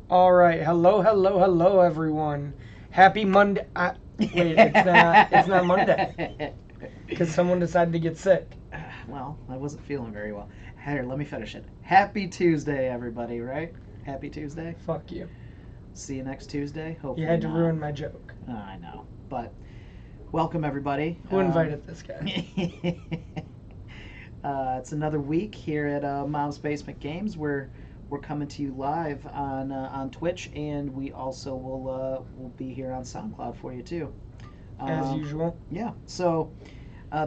All right, hello, everyone. Happy Monday. Wait, it's not Monday because someone decided to get sick. Well, I wasn't feeling very well. Here, let me finish it. Happy Tuesday, everybody, right? Happy Tuesday. Fuck you. See you next Tuesday. Hopefully You had to not. ruin my joke. I know. But welcome, everybody. Who invited this guy? It's another week here at Mom's Basement Games. We're coming to you live on Twitch, and we also will be here on SoundCloud for you too. As usual. Yeah. So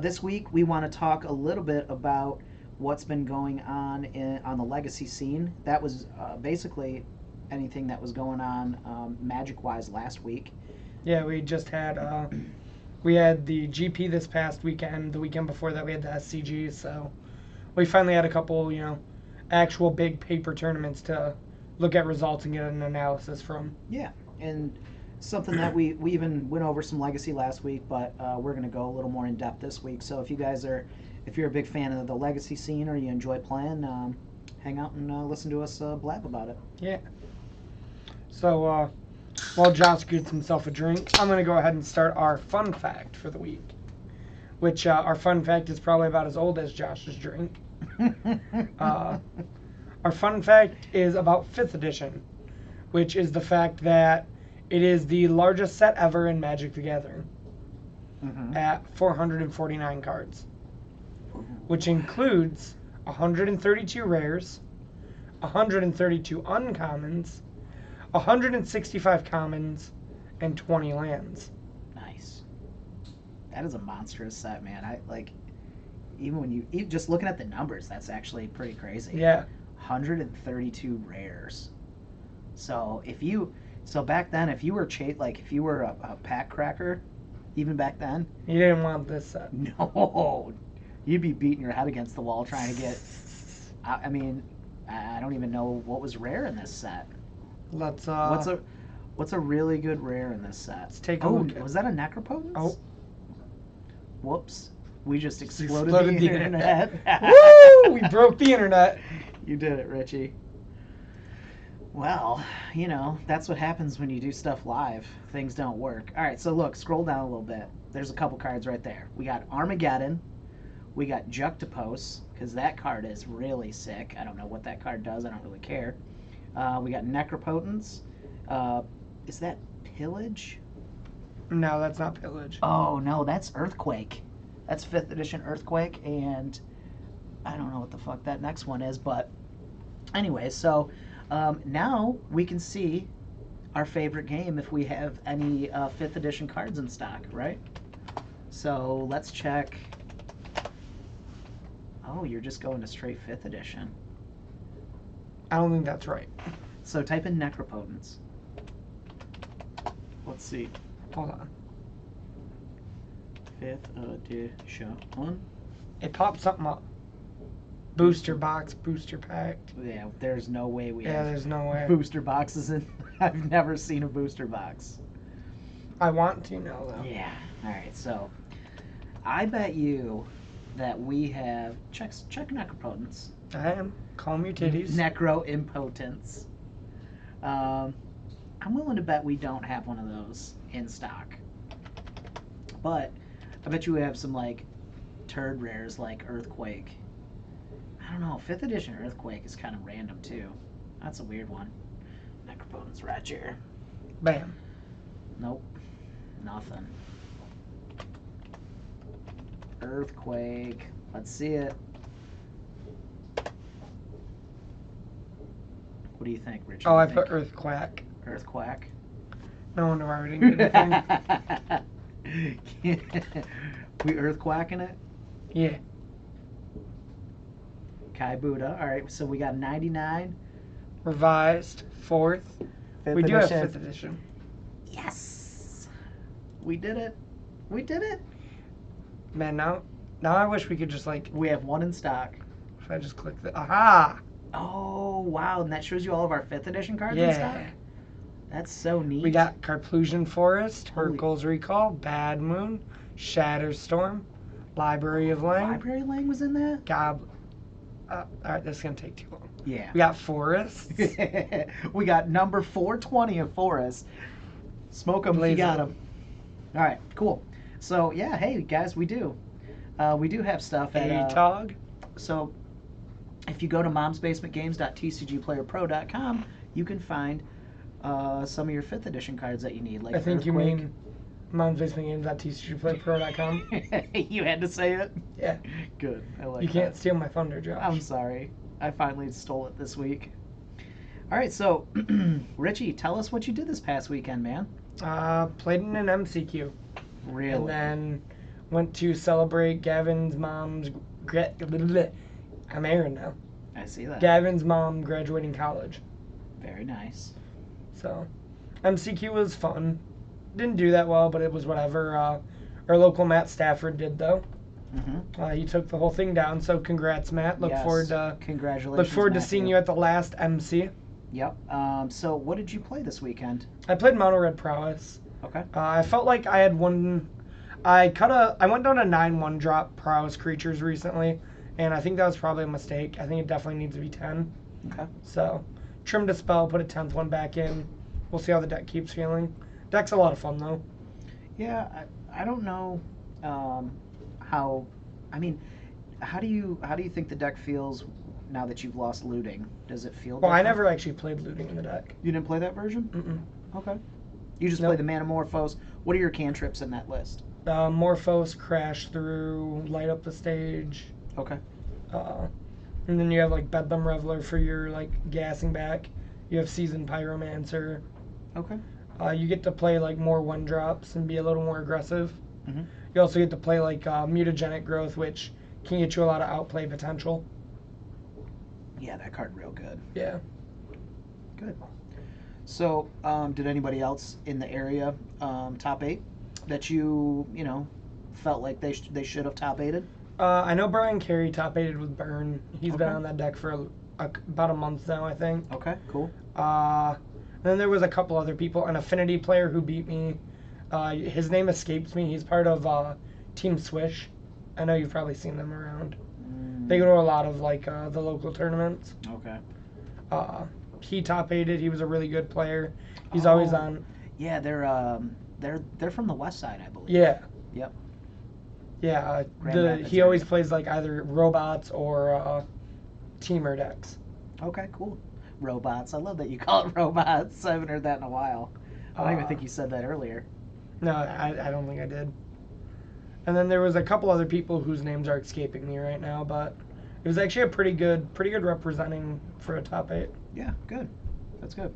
this week we want to talk a little bit about what's been going on on the Legacy scene. That was basically anything that was going on Magic-wise last week. Yeah, we just had we had the GP this past weekend. The weekend before that, we had the SCG. So we finally had a couple, actual big paper tournaments to look at results and get an analysis from. Yeah, and something that we even went over some Legacy last week, but we're going to go a little more in depth this week. So if you're a big fan of the Legacy scene or you enjoy playing, hang out and listen to us blab about it. Yeah. So while Josh gets himself a drink, I'm going to go ahead and start our fun fact for the week, which our fun fact is probably about as old as Josh's drink. Our fun fact is about 5th edition, which is the fact that it is the largest set ever in Magic the Gathering at 449 cards, which includes 132 rares, 132 uncommons, 165 commons, and 20 lands. Nice. That is a monstrous set, man. Even when you just looking at the numbers, that's actually pretty crazy. Yeah. 132 rares. So back then, if you were if you were a pack cracker, even back then, You didn't want this set. no, you'd be beating your head against the wall trying to get. I mean, I don't even know what was rare in this set. Let's What's a really good rare in this set? Let's take a look. Was that a Necropotence? Oh. Whoops. We just exploded Exploded the the internet. Woo! We broke the internet. You did it, Richie. Well, that's what happens when you do stuff live. Things don't work. All right, so look, scroll down a little bit. There's a couple cards right there. We got Armageddon. We got Juxtapose, because that card is really sick. I don't know what that card does. I don't really care. We got Necropotence. Is that Pillage? No, that's not Pillage. Oh, no, that's Earthquake. That's 5th edition Earthquake, and I don't know what the fuck that next one is, but anyway, so now we can see our favorite game if we have any 5th edition cards in stock, right? So let's check. Oh, you're just going to straight 5th edition. I don't think that's right. So type in Necropotence. Let's see. Hold on. 5th edition. It popped something up. Booster box, booster pack. Yeah, there's no way we Yeah, have there's no way. booster boxes in. I've never seen a booster box. I want to now, though. Yeah. All right. So, I bet you that we have check Necropotence. I am. Calm your titties. Necro Impotence. I'm willing to bet we don't have one of those in stock. But I bet you we have some turd rares like Earthquake. I don't know. 5th edition Earthquake is kind of random too. That's a weird one. Necropotence right here. Bam. Nope. Nothing. Earthquake. Let's see it. What do you think, Richie? Oh, I put Earthquack. Earthquack. No wonder why we didn't get anything. We Earthquacking it? Yeah. Kai Buddha. All right, so we got 99. Revised, 4th. We do have 5th edition. Yes! We did it. We did it. Man, now I wish we could just We have one in stock. if I just click the aha. Oh, wow. And that shows you all of our 5th edition cards in stock? Yeah. That's so neat. We got Carplusion Forest, Holy- Hurkyl's Recall, Bad Moon, Shatterstorm, Library of Lang, Library Lang was in that? Goblin. All right, this is gonna take too long. Yeah. We got forests. We got number 420 of Forest. Smoke 'em if you Blaze got 'em. 'em. All right, cool. So yeah, hey guys, we do have stuff at Tog. so if you go to momsbasementgames.tcgplayerpro.com, you can find some of your 5th edition cards that you need. Like I think you Earthquake. mean momsbasementgames.tcgplayerpro.com. You had to say it. Yeah. Good. I like You can't that. steal my thunder, Josh. I'm sorry. I finally stole it this week. All right, so Richie, tell us what you did this past weekend, man. Played in an MCQ. Really? And then went to celebrate Gavin's mom's. I'm Aaron now. I see that. Gavin's mom graduating college. Very nice. So, MCQ was fun. Didn't do that well, but it was whatever. Our local Matt Stafford did though. Mm-hmm. He took the whole thing down. So congrats, Matt. Congratulations. Look forward to Matthew. seeing you at the last MC. Yep. So what did you play this weekend? I played Mono Red Prowess. Okay. I felt like I had one. I went down to 9/1 drop Prowess creatures recently, and I think that was probably a mistake. I think it definitely needs to be 10. Okay. So, trimmed a spell, put a 10th one back in. We'll see how the deck keeps feeling. Deck's a lot of fun though. Yeah, I don't know how. I mean, how do you think the deck feels now that you've lost looting? Does it feel? Well, I different? never actually played looting in the deck. You didn't play that version? Mm-mm. Okay. You just play the Manamorphose. What are your cantrips in that list? Morphos, Crash Through, Light Up the Stage. Okay. And then you have like Bedlam Reveler for your like gassing back. You have Seasoned Pyromancer. Okay. You get to play like more 1-drops and be a little more aggressive. Mm-hmm. You also get to play like Mutagenic Growth, which can get you a lot of outplay potential. Yeah, that card real good. Yeah. Good. So, did anybody else in the area top 8 that you felt like they should have top 8'd? I know Brian Carey top 8'd with Burn. He's been Okay. on that deck for about a month now, I think. Okay, cool. Then there was a couple other people. An Affinity player who beat me. His name escapes me. He's part of Team Swish. I know you've probably seen them around. They go to a lot of like the local tournaments. Okay. He top 8'd. He was a really good player. He's always on. Yeah, they're from the west side, I believe. Yeah. Yep. Yeah. Grand Rapids He always area. plays like either robots or teamer decks. Okay, cool. Robots. I love that you call it robots. I haven't heard that in a while. I don't even think you said that earlier. No, I don't think I did. And then there was a couple other people whose names are escaping me right now, but it was actually a pretty good representing for a top 8. Yeah, good. That's good.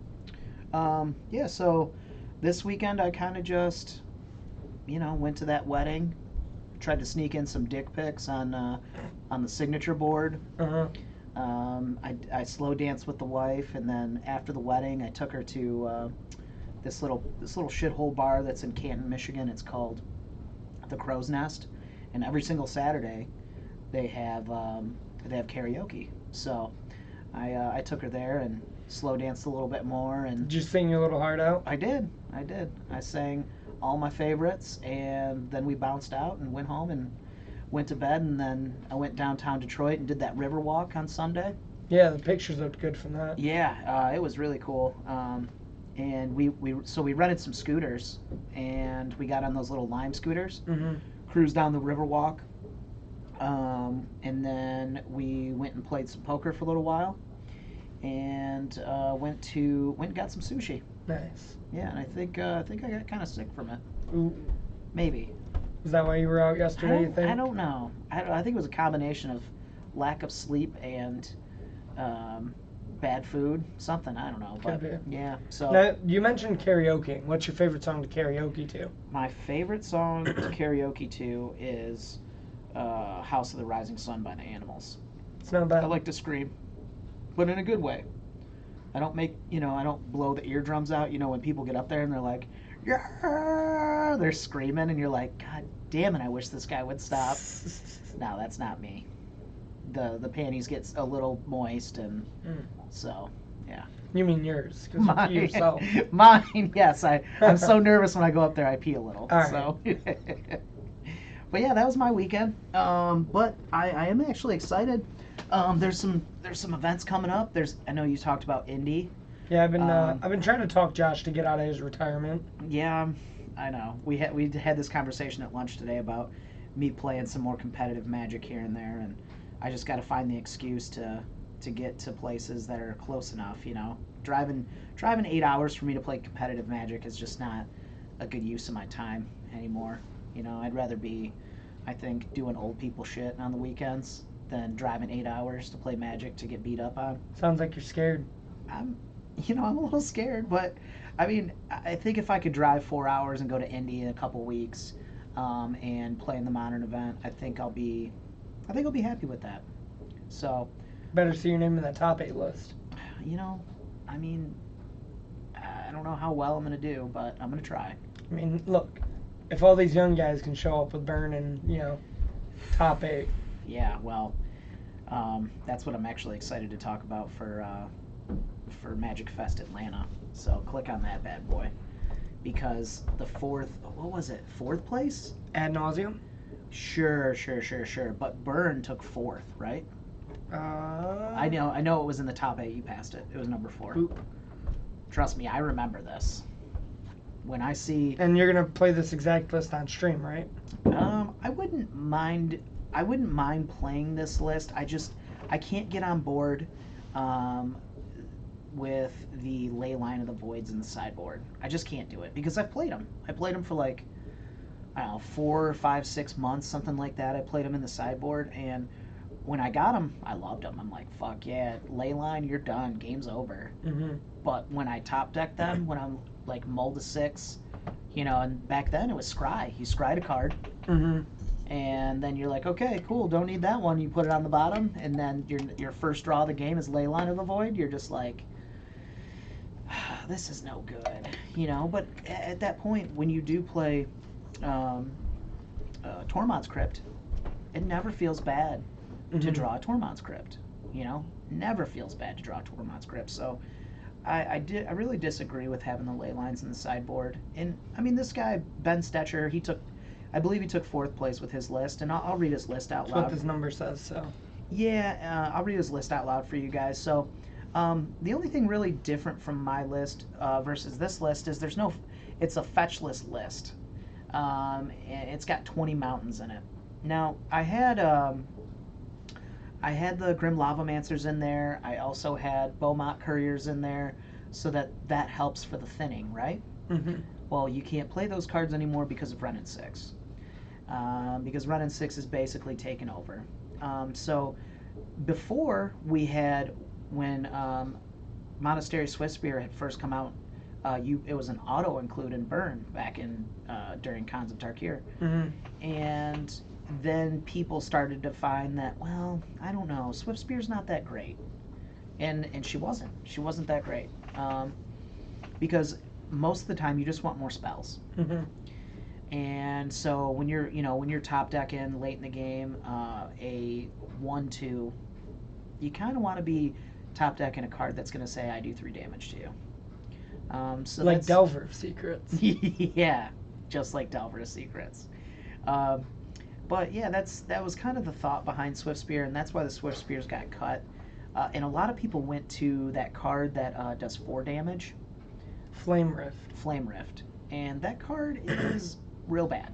Yeah, so this weekend I kind of just, went to that wedding, tried to sneak in some dick pics on the signature board. Uh-huh. I slow danced with the wife, and then after the wedding, I took her to this little shithole bar that's in Canton, Michigan. It's called the Crow's Nest, and every single Saturday they have karaoke. So I took her there and slow danced a little bit more. And Did you sing your little heart out? I did. I sang all my favorites, and then we bounced out and went home and went to bed, and then I went downtown Detroit and did that river walk on Sunday. Yeah, the pictures looked good from that. Yeah, it was really cool. And we rented some scooters, and we got on those little Lime scooters, cruised down the river walk, and then we went and played some poker for a little while, and went and got some sushi. Nice. Yeah, and I think I got kind of sick from it. Ooh. Maybe. Is that why you were out yesterday, you think? I don't know. I think it was a combination of lack of sleep and bad food, something, I don't know. But Could be. yeah, so Now, you mentioned karaoke. What's your favorite song to karaoke to? my favorite song to karaoke to is House of the Rising Sun by the Animals. It's not bad. I like to scream, but in a good way. I don't I don't blow the eardrums out, when people get up there and they're like, yeah, they're screaming, and you're like, God damn it, I wish this guy would stop. No, that's not me. The panties get a little moist, and so, yeah. You mean yours, because you pee yourself. Mine, yes. I'm so nervous when I go up there, I pee a little. All right. So. But yeah, that was my weekend. But I am actually excited. There's some events coming up. I know you talked about indie. Yeah, I've been trying to talk Josh to get out of his retirement. Yeah, I know. We had this conversation at lunch today about me playing some more competitive Magic here and there, and I just got to find the excuse to get to places that are close enough. Driving 8 hours for me to play competitive Magic is just not a good use of my time anymore. I'd rather be, I think, doing old people shit on the weekends than driving 8 hours to play Magic to get beat up on. Sounds like you're scared. I'm a little scared, but I mean, I think if I could drive 4 hours and go to Indy in a couple weeks, and play in the modern event, I think I'll be happy with that. So, better see your name in that top 8 list. I mean, I don't know how well I'm gonna do, but I'm gonna try. I mean, look, if all these young guys can show up with Burn and top 8. Yeah, well, that's what I'm actually excited to talk about for Magic Fest Atlanta. So click on that bad boy, because the fourth place? Ad nauseum? Sure. But Burn took 4th, right? I know it was in the top 8. You passed it. It was number 4. Oop. Trust me, I remember this. When I see... And you're gonna play this exact list on stream, right? I wouldn't mind playing this list. I can't get on board with the Ley Line of the Voids in the sideboard. I just can't do it because I've played them. I played them for like, I don't know, 4 or 5, 6 months, something like that. I played them in the sideboard, and when I got them, I loved them. I'm like, fuck yeah, Ley Line, you're done. Game's over. Mm-hmm. But when I top decked them, when I'm like mull to 6, and back then it was scry. You scryed a card. Mm-hmm. And then you're like, okay, cool, don't need that one. You put it on the bottom, and then your first draw of the game is Ley Line of the Void. You're just like, this is no good, But at that point, when you do play Tormod's Crypt, it never feels bad to draw a Tormod's Crypt. Never feels bad to draw a Tormod's Crypt. So I really disagree with having the ley lines in the sideboard. And I mean, this guy Ben Stetcher, I believe he took 4th place with his list, and I'll read his list out loud. That's what this number says. So yeah, I'll read his list out loud for you guys. So the only thing really different from my list versus this list is it's a fetchless list. And it's got 20 mountains in it. Now I had the Grim Lavamancers in there. I also had Beaumont Couriers in there, so that helps for the thinning, right? Mm-hmm. Well, you can't play those cards anymore because of Wrenn and 6. Because Wrenn and 6 is basically taken over. So before when Monastery Swiftspear had first come out, it was an auto include and burn back in during Khans of Tarkir. Mm-hmm. And then people started to find that, well, I don't know, Swiftspear's not that great. And she wasn't that great. Because most of the time you just want more spells. Mm-hmm. And so when you're top decking late in the game, a 1/2, you kind of want to be top decking a card that's going to say I do 3 damage to you. So like Delver of Secrets. Yeah, just like Delver of Secrets. But yeah, that was kind of the thought behind Swiftspear, and that's why the Swiftspears got cut. And a lot of people went to that card that does 4 damage. Flame Rift. And that card is real bad.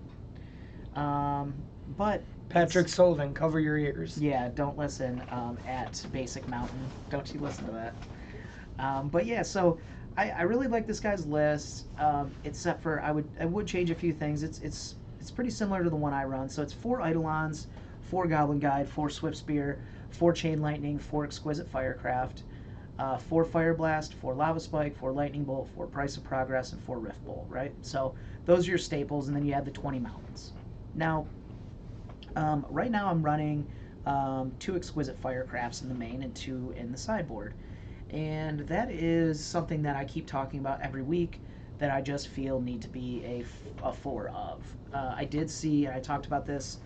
But Patrick Sullivan, cover your ears. Yeah, don't listen at Basic Mountain. Don't you listen to that. But yeah, so I really like this guy's list, except for I would change a few things. It's pretty similar to the one I run. So it's 4 Eidolons, 4 Goblin Guide, 4 Swiftspear, 4 Chain Lightning, 4 Exquisite Firecraft, 4 Fire Blast, 4 Lava Spike, 4 Lightning Bolt, 4 Price of Progress, and 4 Rift Bolt, right? So those are your staples, and then you have the 20 mountains. Now, right now I'm running 2 Exquisite Firecrafts in the main and 2 in the sideboard. And that is something that I keep talking about every week that I just feel need to be a 4 of. I did see, and I talked about this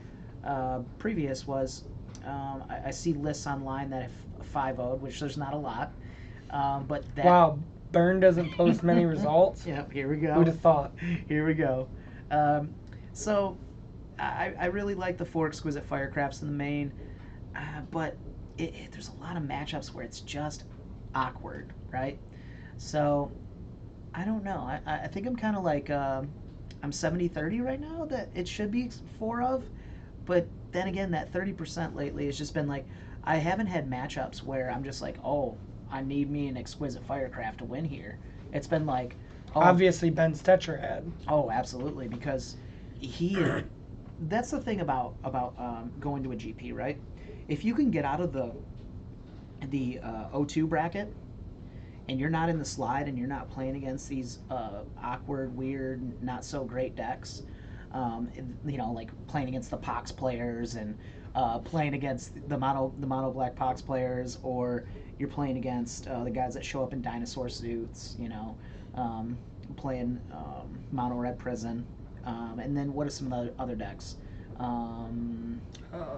previous, was I see lists online that have 5-0'd, which there's not a lot. But that... Wow, Burn doesn't post many results? Yep, here we go. Who'd have thought? Here we go. So I really like the 4 Exquisite Firecrafts in the main, but there's a lot of matchups where it's just awkward, right? So I don't know. I think I'm kind of like I'm 70-30 right now that it should be 4 of, but then again, that 30% lately has just been like I haven't had matchups where I'm just like, oh, I need me an exquisite firecraft to win here. It's been like, oh, Obviously, Ben Stetcher had. oh, absolutely, because he. That's the thing about going to a GP, right? If you can get out of the O2 bracket and you're not in the slide and you're not playing against these awkward, weird, not so great decks, like playing against the Pox players and playing against the mono black Pox players, or you're playing against the guys that show up in dinosaur suits, playing mono red prison. And then what are some of the other decks?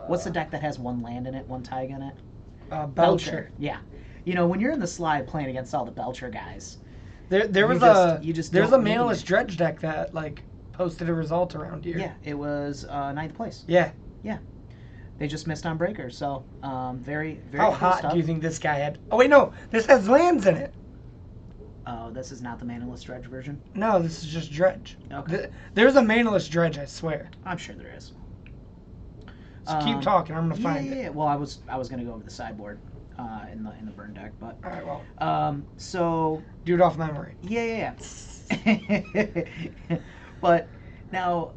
What's the deck that has one land in it, one tag in it? Belcher. Yeah. When you're in the slide playing against all the Belcher guys, There's a Manaless Dredge deck that posted a result around here. Yeah, it was 9th place. Yeah. Yeah. They just missed on breaker, so very, very How cool hot stuff. do you think this guy had? Oh wait, no, this has lands in it. Oh, this is not the Manaless Dredge version? No, this is just Dredge. Okay. There's a Manaless Dredge, I swear. I'm sure there is. So keep talking. I'm gonna find it. Yeah. Well, I was gonna go over the sideboard in the burn deck, but all right. Well. So Do it off memory. yeah. But now,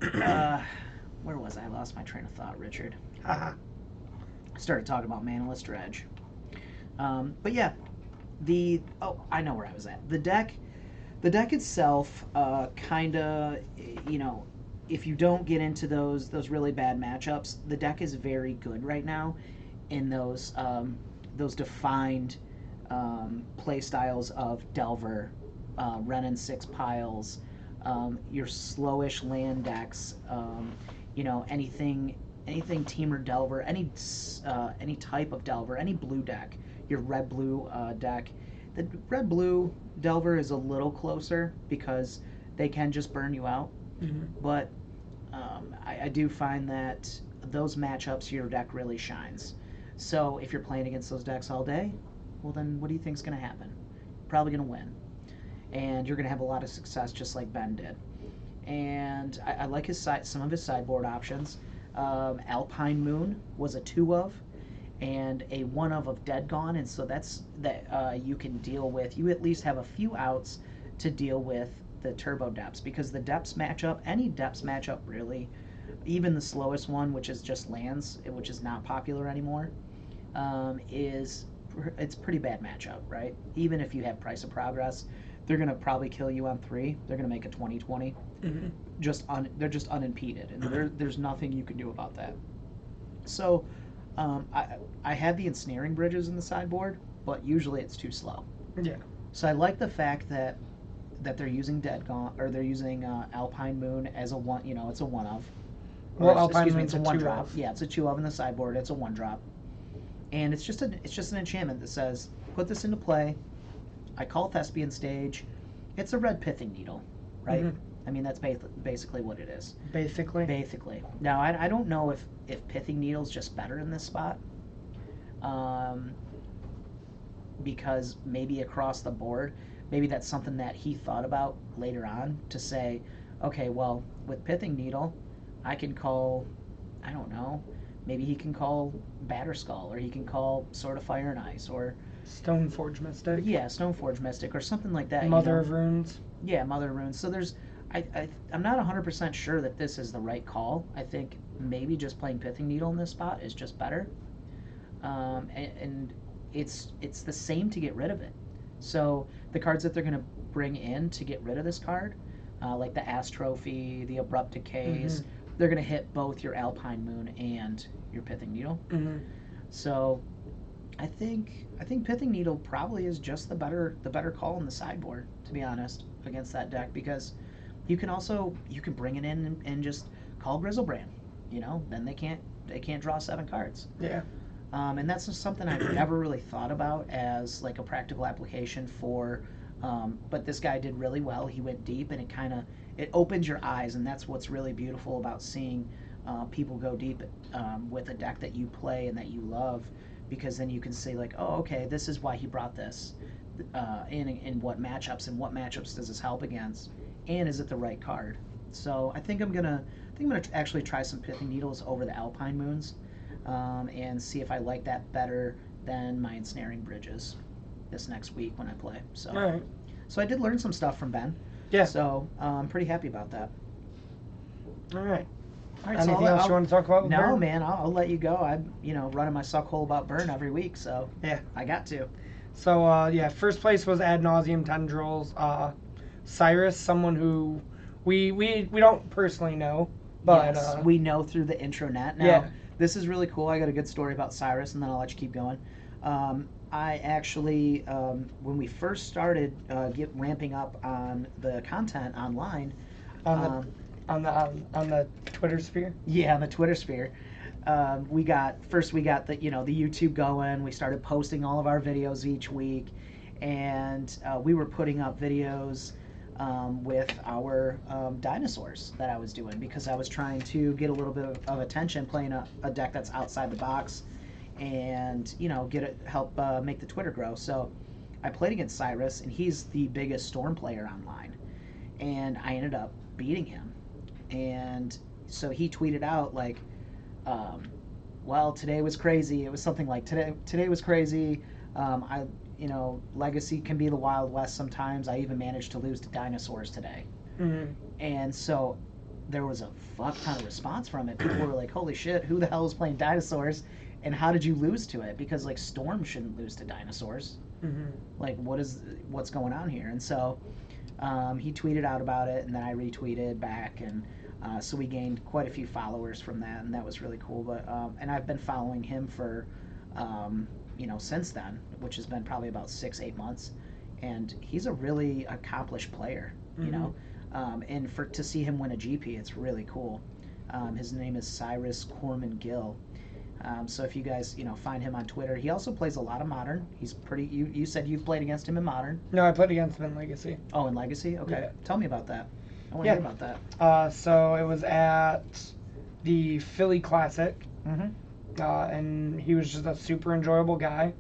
where was I? I lost my train of thought, Richard. Haha. I started talking about Manaless Dredge. But yeah, I know where I was at. The deck itself, kind of, if you don't get into those really bad matchups, the deck is very good right now in those defined play styles of Delver, Renin 6 piles, your slowish land decks, anything Teamer Delver, any type of Delver, any blue deck, your red-blue deck. The red-blue Delver is a little closer because they can just burn you out. Mm-hmm. But I do find that those matchups, your deck really shines. So if you're playing against those decks all day, well then what do you think is going to happen? You're probably going to win. And you're going to have a lot of success just like Ben did. And I like some of his sideboard options. Alpine Moon was a 2 of, and a 1 of Dead Gone, and so you can deal with. You at least have a few outs to deal with the turbo depths, because the depths matchup, any depths matchup really, even the slowest one, which is just lands, which is not popular anymore, it's pretty bad matchup, right? Even if you have Price of Progress, they're going to probably kill you on 3. They're going to make a 20-20. Mm-hmm. They're just unimpeded, and there's nothing you can do about that. So I have the Ensnaring Bridges in the sideboard, but usually it's too slow. Yeah. So I like the fact that they're using Dead Gaunt, or they're using Alpine Moon as a 1. It's a 1 of. Well, Alpine Moon's it's a 1 2 drop. of. Yeah, it's a 2 of in the sideboard. It's a 1 drop, and it's just an enchantment that says put this into play. I call Thespian Stage. It's a red Pithing Needle, right? Mm-hmm. I mean, that's basically what it is. Basically. Now, I don't know if Pithing Needle's just better in this spot. Because maybe across the board, maybe that's something that he thought about later on to say, okay, well, with Pithing Needle, I can call, I don't know, maybe he can call Batterskull, or he can call Sword of Fire and Ice, or Stoneforge Mystic. Yeah, Stoneforge Mystic, or something like that. Mother of Runes. Yeah, Mother of Runes. So I'm not 100% sure that this is the right call. I think maybe just playing Pithing Needle in this spot is just better. And it's the same to get rid of it. So the cards that they're going to bring in to get rid of this card, like the Ass Trophy, the Abrupt Decays, they're going to hit both your Alpine Moon and your Pithing Needle. Mm-hmm. So I think Pithing Needle probably is just the better call in the sideboard, to be honest, against that deck, because you can bring it in and just call Grizzlebrand. Then they can't draw 7 cards. Yeah. And that's just something I've never really thought about as like a practical application for. But this guy did really well. He went deep, and it opens your eyes, and that's what's really beautiful about seeing people go deep with a deck that you play and that you love, because then you can say like, oh, okay, this is why he brought this, in what matchups, and what matchups does this help against, and is it the right card? So I think I'm gonna actually try some Pithing Needles over the Alpine Moons, and see if I like that better than my Ensnaring Bridges this next week when I play. So, All right. so I did learn some stuff from Ben. Yeah. So I'm pretty happy about that. All right. All right. Anything else you want to talk about? With No, Burn? man. I'll let you go. I'm running my suck hole about Burn every week, so Yeah. I got to. So yeah, first place was Ad Nauseam Tendrils. Cyrus, someone who we don't personally know, but yes, we know through the intranet. Now, yeah. This is really cool. I got a good story about Cyrus, and then I'll let you keep going. I actually, when we first started ramping up on the content online, on the Twitter sphere. Yeah, on the Twitter sphere. We got the the YouTube going. We started posting all of our videos each week, and we were putting up videos with our dinosaurs that I was doing, because I was trying to get a little bit of attention playing a deck that's outside the box, and help make the Twitter grow. So I played against Cyrus, and he's the biggest Storm player online, and I ended up beating him. And so he tweeted out like, well, today was crazy. It was something like, today was crazy. Legacy can be the Wild West sometimes. I even managed to lose to dinosaurs today. Mm-hmm. And so there was a fuck ton of response from it. People were like, holy shit, who the hell is playing dinosaurs? And how did you lose to it? Because like Storm shouldn't lose to dinosaurs. Mm-hmm. Like what's going on here? And so he tweeted out about it, and then I retweeted back, and so we gained quite a few followers from that, and that was really cool. But and I've been following him for since then, which has been probably about 6-8 months, and he's a really accomplished player, and to see him win a GP, it's really cool. His name is Cyrus Corman Gill. So if you guys find him on Twitter, he also plays a lot of Modern. He's pretty. You said you've played against him in Modern. No, I played against him in Legacy. Oh, in Legacy? Okay. Yeah. Tell me about that. I want to hear about that. So it was at the Philly Classic. Mm-hmm. And he was just a super enjoyable guy.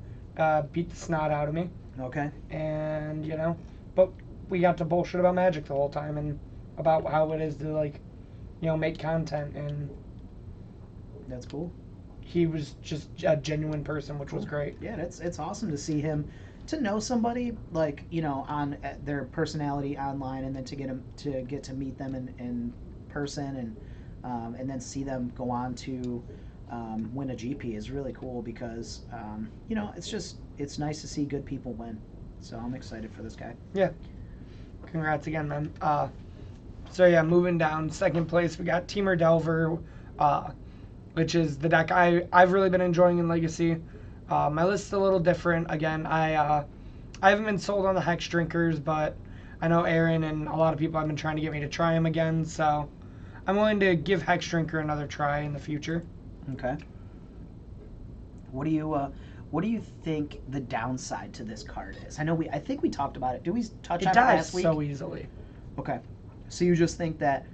Beat the snot out of me. Okay. And but we got to bullshit about Magic the whole time, and about how it is to make content, and that's cool. He was just a genuine person, which was great. Yeah, it's awesome to see him, to know somebody like on their personality online, and then to get to meet them in person, and then see them go on to win a GP is really cool, because it's nice to see good people win. So I'm excited for this guy. Yeah. Congrats again, man. So yeah, moving down, second place we got Teamer Delver, which is the deck I've really been enjoying in Legacy. My list's a little different. Again, I haven't been sold on the Hex Drinkers, but I know Aaron and a lot of people have been trying to get me to try them again, so I'm willing to give Hex Drinker another try in the future. Okay. What do you think the downside to this card is? I think we talked about it. Did we touch on it last week? It dies so easily. Okay. So you just think that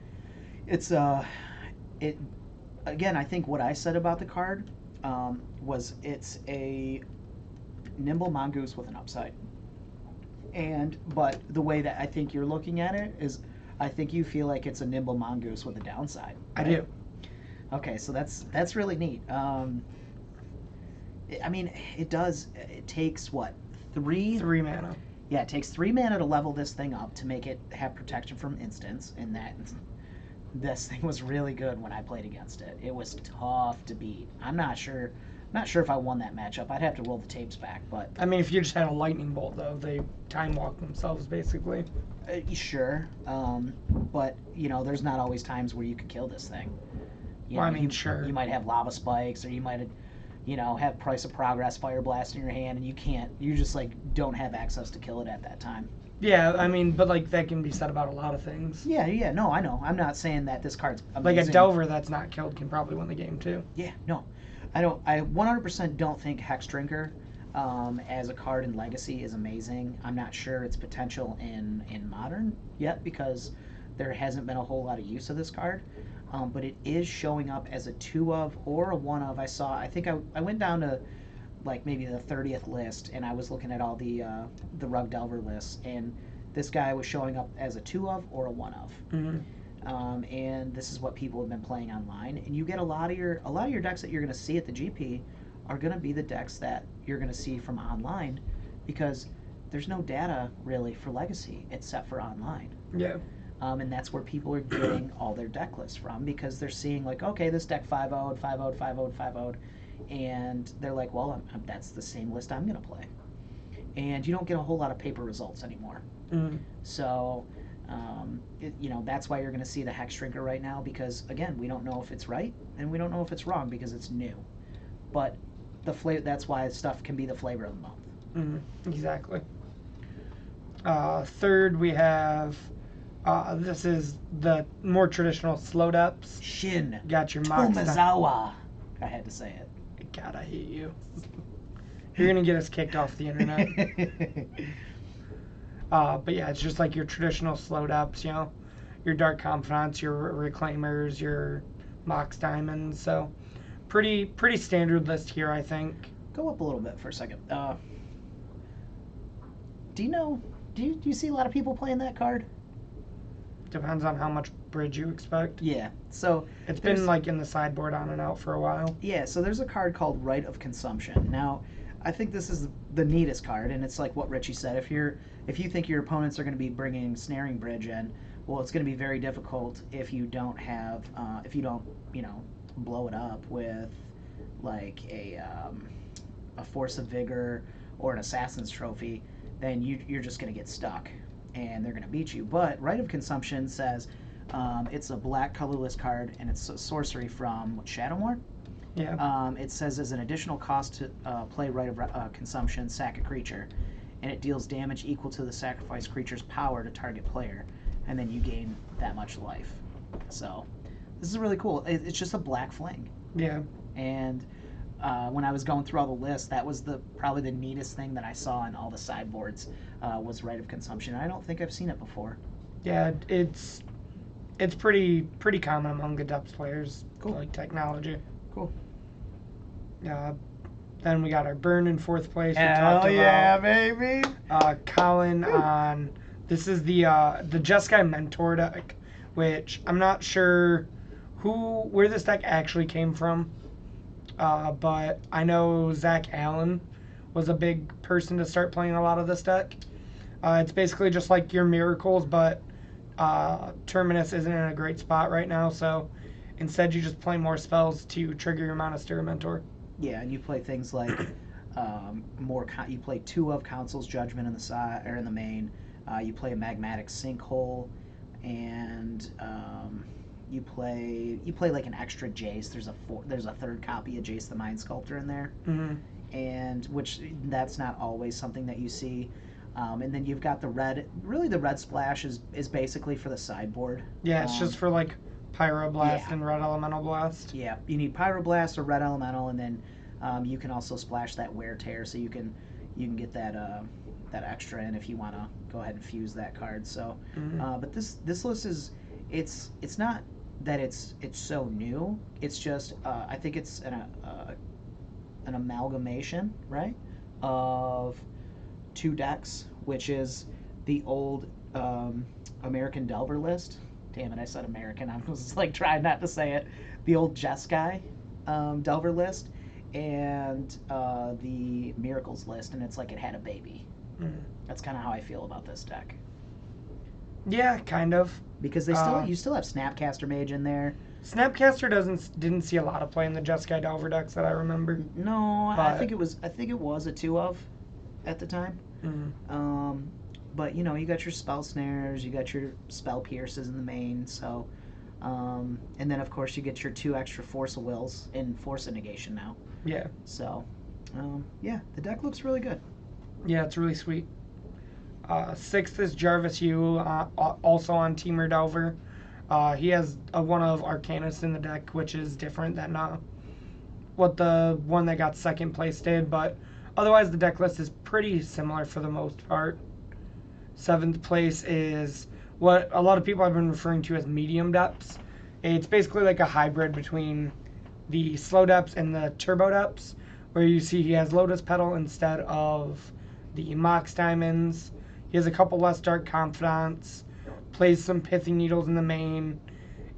it's again, I think what I said about the card was it's a nimble mongoose with an upside. But the way that I think you're looking at it is, I think you feel like it's a nimble mongoose with a downside. Right? I do. Okay, so that's really neat. It takes what, 3 mana. Yeah, it takes 3 mana to level this thing up to make it have protection from instants, and this thing was really good when I played against it. It was tough to beat. I'm not sure if I won that matchup. I'd have to roll the tapes back, but if you just had a lightning bolt, though, they time walk themselves basically. Sure, but there's not always times where you could kill this thing. Sure. You might have lava spikes, or you might have Price of Progress, Fire Blast in your hand, and you just don't have access to kill it at that time. Yeah, but that can be said about a lot of things. Yeah, no, I know. I'm not saying that this card's amazing. Like a Delver that's not killed can probably win the game too. Yeah, no. I 100% don't think Hex Drinker as a card in Legacy is amazing. I'm not sure its potential in Modern yet, because there hasn't been a whole lot of use of this card. But it is showing up as a 2 of or a 1 of. I think I went down to like maybe the 30th list, and I was looking at all the Rug Delver lists, and this guy was showing up as a 2 of or a 1 of. And this is what people have been playing online, and you get a lot of your decks that you're going to see at the GP are going to be the decks that you're going to see from online, because there's no data really for Legacy except for online. Yeah. And that's where people are getting all their deck lists from, because they're seeing like, okay, this deck 5-0'd, 5-0'd, 5-0'd, 5-0'd, and they're like, well, that's the same list I'm going to play. And you don't get a whole lot of paper results anymore. So, that's why you're going to see the Hex Shrinker right now, because, again, we don't know if it's right, and we don't know if it's wrong, because it's new. But that's why stuff can be the flavor of the month. Exactly. Third, we have... this is the more traditional slow depths. Shin. Got your Mox. Tomazawa. I had to say it. God, I hate you. You're going to get us kicked off the internet. But yeah, it's just like your traditional slow depths, your Dark Confidants, your Reclaimers, your Mox Diamonds. So pretty standard list here, I think. Go up a little bit for a second. Do you see a lot of people playing that card? Depends on how much bridge you expect. Yeah, so it's been like in the sideboard on and out for a while. Yeah, so there's a card called Rite of Consumption. Now, I think this is the neatest card, and it's like what Richie said. If you think your opponents are going to be bringing Snaring Bridge in, well, it's going to be very difficult if you don't blow it up with like a Force of Vigor or an Assassin's Trophy. Then you're just going to get stuck, and they're going to beat you. But Rite of Consumption says it's a black colorless card, and it's a sorcery from Shadowmoor. Yeah. It says as an additional cost to play Rite of Consumption, sack a creature, and it deals damage equal to the sacrificed creature's power to target player, and then you gain that much life. So this is really cool. It's just a black fling. Yeah. And when I was going through all the lists, that was probably the neatest thing that I saw in all the sideboards was Rite of Consumption. I don't think I've seen it before. Yeah, it's pretty common among the depths players. Cool. Like technology. Cool. Then we got our Burn in fourth place. Hell yeah, baby! Colin on... This is the Jeskai Mentor deck, which I'm not sure where this deck actually came from, but I know Zach Allen was a big person to start playing a lot of this deck. It's basically just like your Miracles, but Terminus isn't in a great spot right now, so instead you just play more spells to trigger your Monastery Mentor. Yeah, and you play things like you play 2 of Council's Judgment in the side or in the main. You play a Magmatic Sinkhole, and you play like an extra Jace. There's a third copy of Jace the Mind Sculptor in there, and which that's not always something that you see. And then you've got the red. Really, the red splash is basically for the sideboard. Yeah, it's just for like Pyroblast and Red Elemental Blast. Yeah, you need Pyroblast or Red Elemental, and then you can also splash that Wear Tear, so you can get that extra in if you want to go ahead and fuse that card. So, but this list is it's not that it's so new. It's just I think it's an amalgamation, right, of 2 decks, which is the old American Delver list. Damn it, I said American. I was like trying not to say it. The old Jeskai Delver list and the Miracles list, and it's like it had a baby. That's kind of how I feel about this deck. Yeah, kind of. Because you still have Snapcaster Mage in there. Snapcaster didn't see a lot of play in the Jeskai Delver decks that I remember. No, I think it was a 2 of at the time. But you got your Spell Snares, you got your Spell Pierces in the main, so and then of course you get your 2 extra Force of Wills and Force of Negation now. Yeah. So yeah, the deck looks really good. Yeah, it's really sweet. 6th is Jarvis Yu, also on Teamer Delver. He has one of Arcanus in the deck, which is different than what the one that got 2nd place did, but otherwise the deck list is pretty similar for the most part. 7th place is what a lot of people have been referring to as medium depths. It's basically like a hybrid between the slow depths and the turbo depths, where you see he has Lotus Petal instead of the Mox Diamonds. He has a couple less Dark Confidants, plays some Pithy Needles in the main,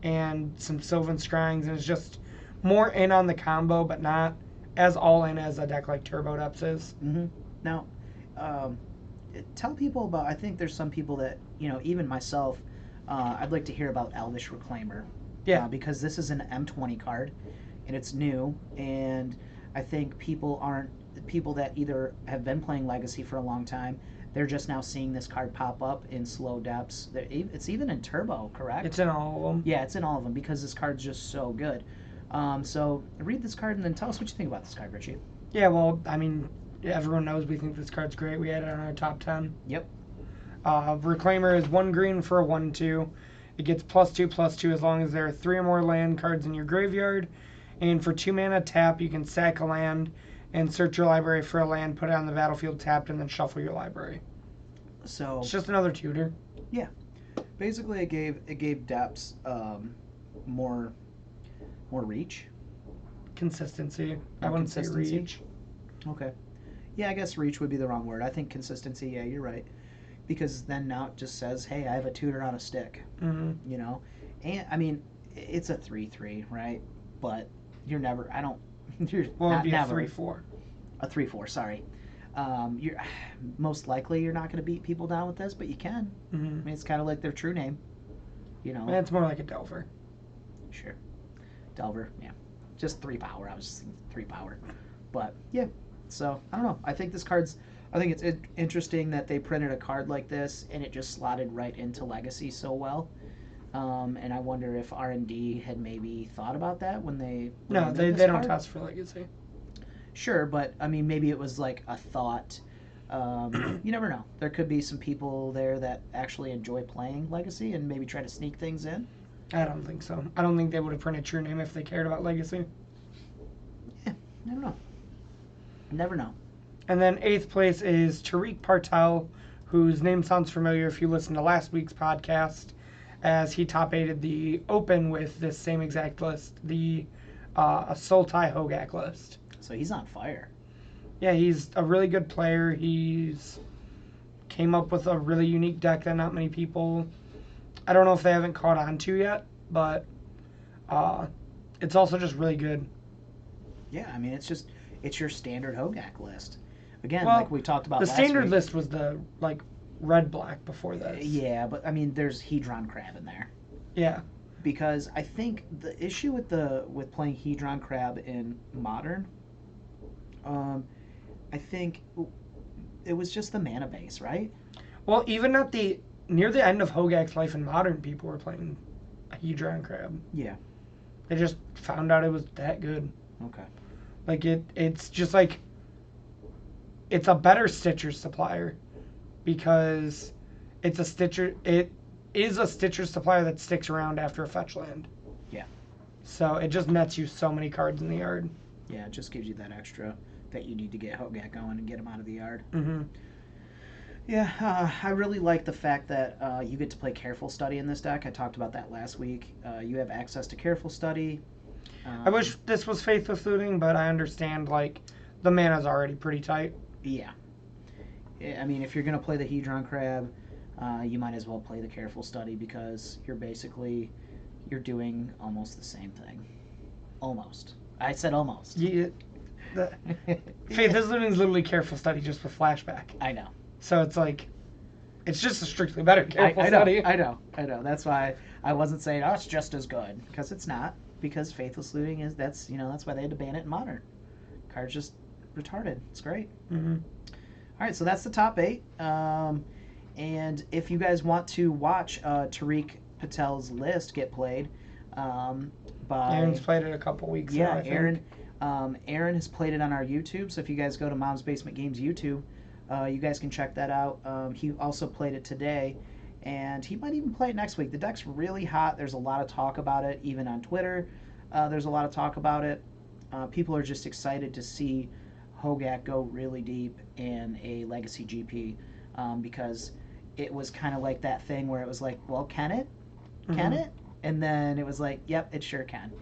and some Sylvan Scryings, and is just more in on the combo, but not as all in as a deck like Turbo Depths is. Mm-hmm. Now, tell people about, I think there's some people that, even myself, I'd like to hear about Elvish Reclaimer. Yeah. Because this is an M20 card, and it's new, and I think people that either have been playing Legacy for a long time, they're just now seeing this card pop up in Slow Depths. It's even in Turbo, correct? It's in all of them. Yeah, it's in all of them because this card's just so good. So read this card and then tell us what you think about this card, Richie. Yeah, well, I mean, everyone knows we think this card's great. We had it on our top 10. Yep. Reclaimer is 1 green for a 1/2. It gets +2/+2 as long as there are 3 or more land cards in your graveyard. And for 2 mana tap, you can sack a land and search your library for a land, put it on the battlefield tapped, and then shuffle your library. So it's just another tutor. Yeah. Basically, it gave Depths more reach. Consistency. More I wouldn't say consistency? reach. Okay. Yeah, I guess reach would be the wrong word. I think consistency, yeah, you're right. Because then now it just says, hey, I have a tutor on a stick. Mm-hmm. And, I mean, it's a 3/3, right? But you're never, you're Well, not it'd be never. a 3/4. A 3/4, sorry. You're most likely you're not going to beat people down with this, but you can. Mm-hmm. I mean, it's kind of like their true name. It's more like a Delver. Sure. Delver, yeah. Just 3 power. I was just thinking 3 power. But, yeah. So, I don't know. I think it's interesting that they printed a card like this and it just slotted right into Legacy so well. And I wonder if R&D had maybe thought about that when they No, they this don't card. test for Legacy. Sure, but I mean, maybe it was like a thought. You never know. There could be some people there that actually enjoy playing Legacy and maybe try to sneak things in. I don't think so. I don't think they would have printed True Name if they cared about Legacy. Yeah, I don't know. Never know. And then 8th place is Tariq Partel, whose name sounds familiar if you listen to last week's podcast, as he top 8'd the Open with this same exact list, the Sultai Hogak list. So he's on fire. Yeah, he's a really good player. He's came up with a really unique deck that not many people, I don't know if they haven't caught on to yet, but it's also just really good. Yeah, I mean, it's your standard Hogak list. Again, Well, like we talked about The last standard week. list was the red-black before this. Yeah, but I mean, there's Hedron Crab in there. Yeah. Because I think the issue with playing Hedron Crab in Modern, I think it was just the mana base, right? Well, even at near the end of Hogak's life in Modern, people were playing Hedron Crab. Yeah. They just found out it was that good. Okay. Like it's just like it's a better Stitcher supplier because it is a Stitcher supplier that sticks around after a fetch land. Yeah. So it just nets you so many cards in the yard. Yeah, it just gives you that extra that you need to get Hogak going and get him out of the yard. Mm-hmm. Yeah, I really like the fact that you get to play Careful Study in this deck. I talked about that last week. You have access to Careful Study. I wish this was Faithless Looting, but I understand, like, the mana's already pretty tight. Yeah. I mean, if you're going to play the Hedron Crab, you might as well play the Careful Study because you're doing almost the same thing. Almost. I said almost. Yeah, Faithless Looting is literally Careful Study just with Flashback. I know. So it's like, it's just a strictly better Careful Study. I know. That's why I wasn't saying, oh, it's just as good. Because it's not. Because Faithless Looting that's why they had to ban it in Modern. Card's just retarded. It's great. Mm-hmm. All right, so that's the top 8. And if you guys want to watch Tariq Patel's list get played by... Aaron's played it a couple weeks now, I think. Aaron has played it on our YouTube, so if you guys go to Mom's Basement Games YouTube, you guys can check that out. He also played it today, and he might even play it next week. The deck's really hot. There's a lot of talk about it, even on Twitter. There's a lot of talk about it. People are just excited to see Hogak go really deep in a Legacy GP because it was kind of like that thing where it was like, well, can it? Can it? And then it was like, yep, it sure can.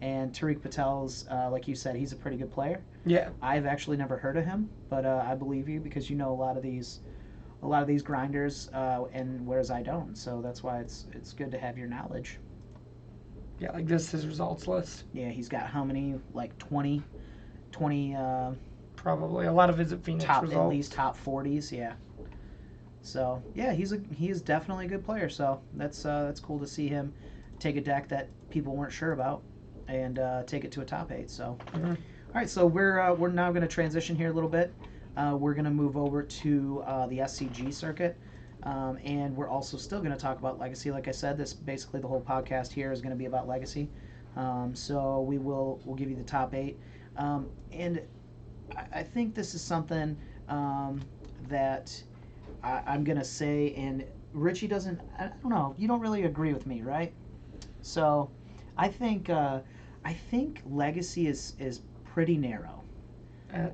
And Tariq Patel's, like you said, he's a pretty good player. Yeah. I've actually never heard of him, but I believe you because you know a lot of these grinders, and whereas I don't. So that's why it's good to have your knowledge. Yeah, like this is his results list. Yeah, he's got how many? Like 20 Probably a lot of his at Phoenix top, results. at least top 40s. Yeah. So yeah, he is definitely a good player. So that's cool to see him take a deck that people weren't sure about and take it to a top 8. So Mhm. all right, so we're now going to transition here a little bit. We're going to move over to the SCG circuit. And we're also still going to talk about Legacy. Like I said, this basically the whole podcast here is going to be about Legacy. So we'll give you the top 8. And I think this is something that I'm going to say, and Richie doesn't, I don't know, you don't really agree with me, right? So I think Legacy is pretty narrow.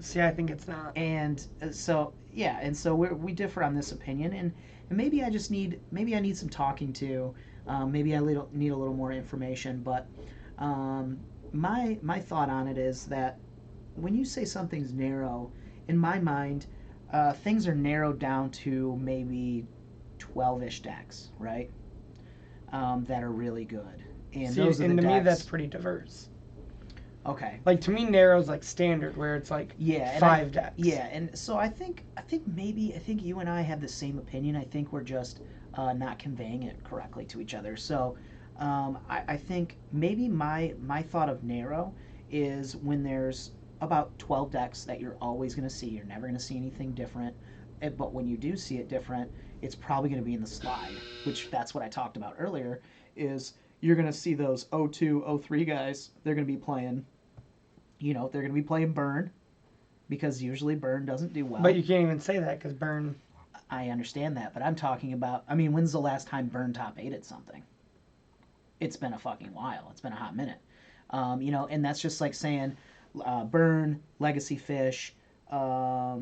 See, I think it's not. And so yeah, and so we differ on this opinion, and maybe I need some talking to. Maybe I need a little more information, but my thought on it is that when you say something's narrow, in my mind, things are narrowed down to maybe 12-ish decks, right? That are really good, and See, those are and the to me, decks. that's pretty diverse. Okay. Like to me, narrow's like standard, where it's like Yeah, 5 decks. Yeah, and so I think you and I have the same opinion. I think we're just not conveying it correctly to each other. So I think maybe my thought of narrow is when there's about 12 decks that you're always going to see. You're never going to see anything different. But when you do see it different, it's probably going to be in the slide, which that's what I talked about earlier, is you're going to see those 02, 03 guys. They're going to be playing, they're going to be playing Burn, because usually Burn doesn't do well. But you can't even say that because Burn. I understand that, but I'm talking about, when's the last time Burn top 8 at something? It's been a fucking while. It's been a hot minute. And that's just like saying Burn, Legacy Fish, what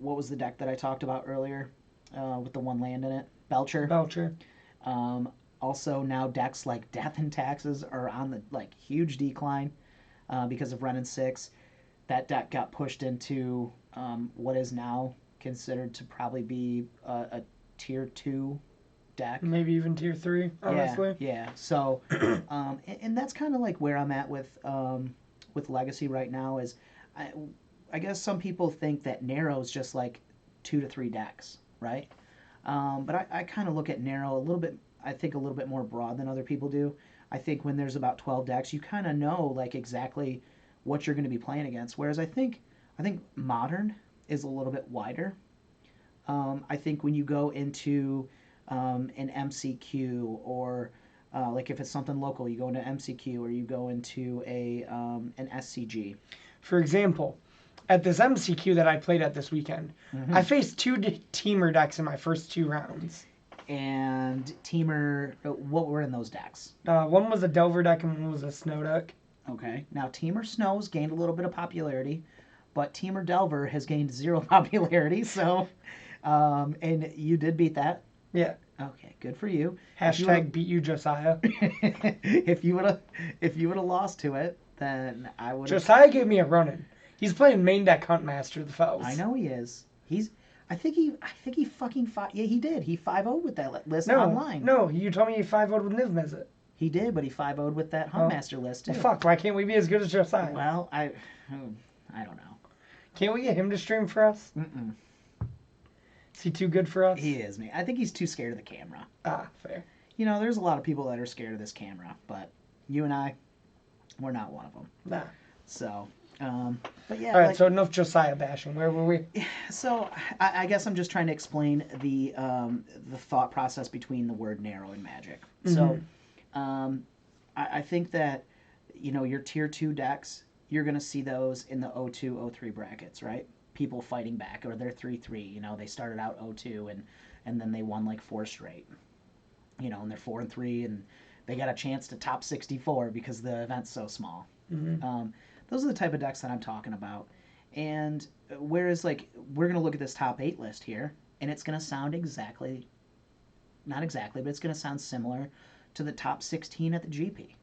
was the deck that I talked about earlier with the 1 land in it? Belcher. Also now decks like Death and Taxes are on the huge decline because of Wrenn and 6. That deck got pushed into what is now considered to probably be a tier 2 deck. Maybe even tier 3, honestly. Yeah. So, and that's kind of like where I'm at with Legacy right now. Is I guess some people think that narrow is just like 2 to 3 decks, right? But I kind of look at narrow a little bit. I think a little bit more broad than other people do. I think when there's about 12 decks, you kind of know exactly what you're going to be playing against. Whereas I think modern is a little bit wider. I think when you go into an MCQ or if it's something local, you go into MCQ or you go into an SCG. For example, at this MCQ that I played at this weekend, I faced 2 Teamer decks in my first 2 rounds. And Teamer, what were in those decks? One was a Delver deck and one was a Snow deck. Okay. Now, Teamer Snow's gained a little bit of popularity, but Teamer Delver has gained 0 popularity, so... and you did beat that? Yeah. Okay, good for you. Hashtag beat you, Josiah. If you would have lost to it, then I would have... Josiah gave me a run-in. He's playing main deck Huntmaster the Fells. I know he is. I think he fucking yeah, he did. He 5-0'd with that list online. No, you told me he 5-0'd with Niv Mizzet. He did, but he 5-0'd with that Huntmaster list too. Well, fuck, why can't we be as good as Josiah? Well, I don't know. Can't we get him to stream for us? Mm-mm. Is he too good for us? He is, man. I think he's too scared of the camera. Ah, fair. There's a lot of people that are scared of this camera, but you and I, we're not one of them. Nah. So, but yeah. All right, so enough Josiah bashing. Where were we? So I guess I'm just trying to explain the thought process between the word narrow and Magic. So, I think that your tier 2 decks, you're gonna see those in the 02, 03 brackets, right? People fighting back, or they're 3-3. They started out 02 and then they won 4 straight. And they're 4-3 and they got a chance to top 64 because the event's so small. Those are the type of decks that I'm talking about. And whereas we're gonna look at this top 8 list here, and it's gonna sound not exactly, but it's gonna sound similar to the top 16 at the GP.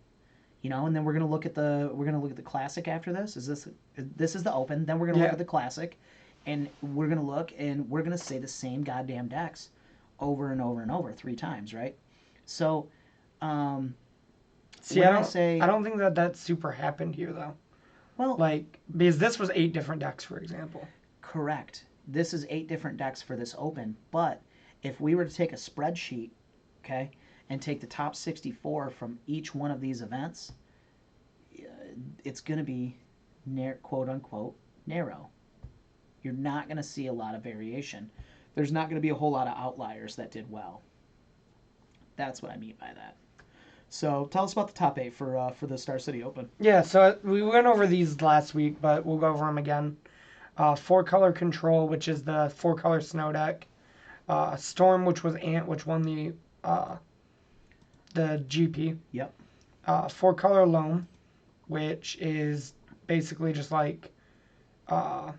you know, and then we're gonna look at the classic after this. This is the open? Then we're gonna look at the classic, and we're gonna say the same goddamn decks over and over and over 3 times, right? So, see, I don't think that super happened here though. Well, like because this was 8 different decks, for example. Correct. This is 8 different decks for this open, but if we were to take a spreadsheet, okay, and take the top 64 from each one of these events, it's going to be quote unquote narrow. You're not going to see a lot of variation. There's not going to be a whole lot of outliers that did well. That's what I mean by that. So tell us about the top 8 for the Star City Open. Yeah, so we went over these last week, but we'll go over them again. 4-color Control, which is the 4-color snow deck. Storm, which was Ant, which won the GP. Yep. 4-color Loam, which is basically just like a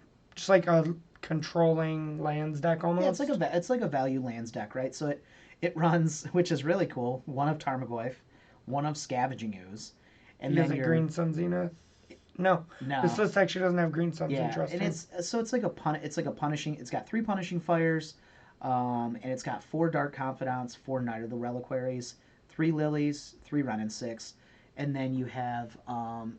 controlling lands deck almost. Yeah, it's like a value lands deck, right? So it runs, which is really cool, 1 of Tarmogoyf, 1 of Scavenging Ooze, and then your Green Sun Zenith. No, this list actually doesn't have Green Sun's interesting. And it's like a punishing. It's got 3 punishing fires, and it's got 4 Dark Confidants, 4 Knight of the Reliquaries, 3 Lilies, 3 Ren and 6, and then you have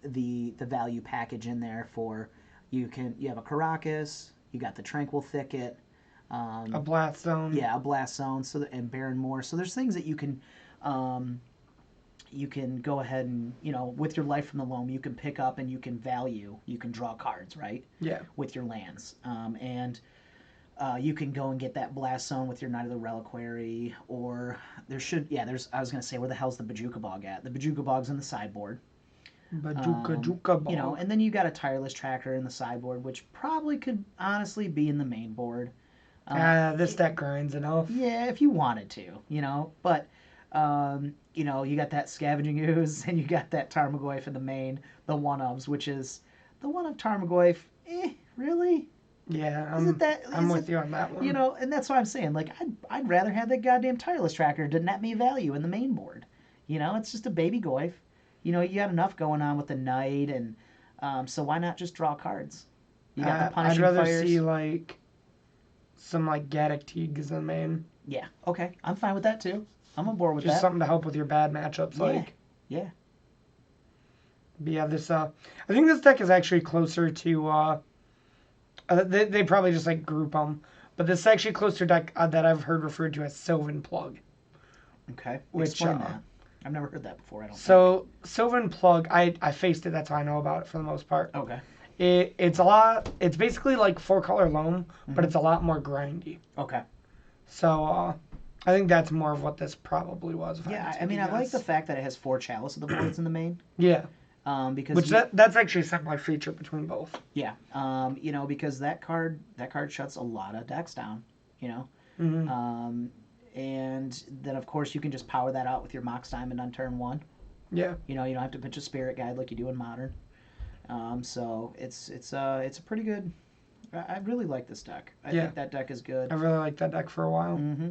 the value package in there for you have a Caracas, you got the Tranquil Thicket, a Blast Zone. Yeah, a Blast Zone. And Baron Moor. So there's things that you can go ahead and, with your Life from the Loam, you can pick up and you can draw cards, right? Yeah. With your lands. And you can go and get that Blast Zone with your Knight of the Reliquary, or I was going to say, where the hell's the Bajuka Bog at? The Bajuka Bog's in the sideboard. Bajuka Bog. And then you got a Tireless Tracker in the sideboard, which probably could honestly be in the main board. This deck grinds enough. Yeah, if you wanted to, but... you got that Scavenging Ooze, and you got that Tarmogoyf in the main, the 1-ofs, which is the 1 of Tarmogoyf. Really? Yeah, I'm with you on that one. And that's what I'm saying. Like, I'd rather have that goddamn Tireless Tracker to net me value in the main board. It's just a baby Goyf. You got enough going on with the Knight, and so why not just draw cards? You got the Punishing Fires. I'd rather see some Gaddock Teagues in the main. Yeah. Okay, I'm fine with that too. I'm on board with that. Just something to help with your bad matchups, Yeah. But yeah, this I think this deck is actually closer to they probably just group them, but this is actually closer to deck that I've heard referred to as Sylvan Plug. Okay. Explain that. I've never heard that before. Sylvan Plug, I faced it. That's how I know about it for the most part. Okay. It's basically like 4-color Loam, but it's a lot more grindy. Okay. So I think that's more of what this probably was. Yeah, I like the fact that it has 4 Chalice of the Voids in the main. Yeah. Because that's actually a semi feature between both. Yeah. Because that card shuts a lot of decks down. Mm-hmm. And then of course you can just power that out with your Mox Diamond on turn 1. Yeah. You don't have to pitch a Spirit Guide like you do in Modern. So it's a pretty good. I really like this deck. I think that deck is good. I really liked that deck for a while. Mm-hmm.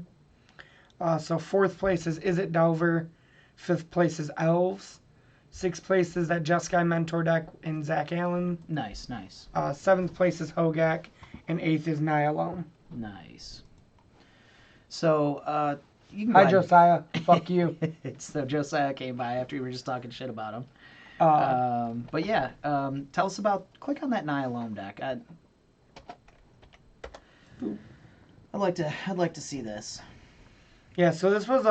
So 4th place is It Delver, 5th place is Elves, 6th place is that Jeskai Mentor deck in Zach Allen. Nice. 7th place is Hogak, and 8th is Nyalome. Nice. So you can. Hi Josiah, fuck you. So Josiah came by after we were just talking shit about him. But yeah, tell us about. Click on that Nyalome deck. I'd like to see this. Yeah, so this was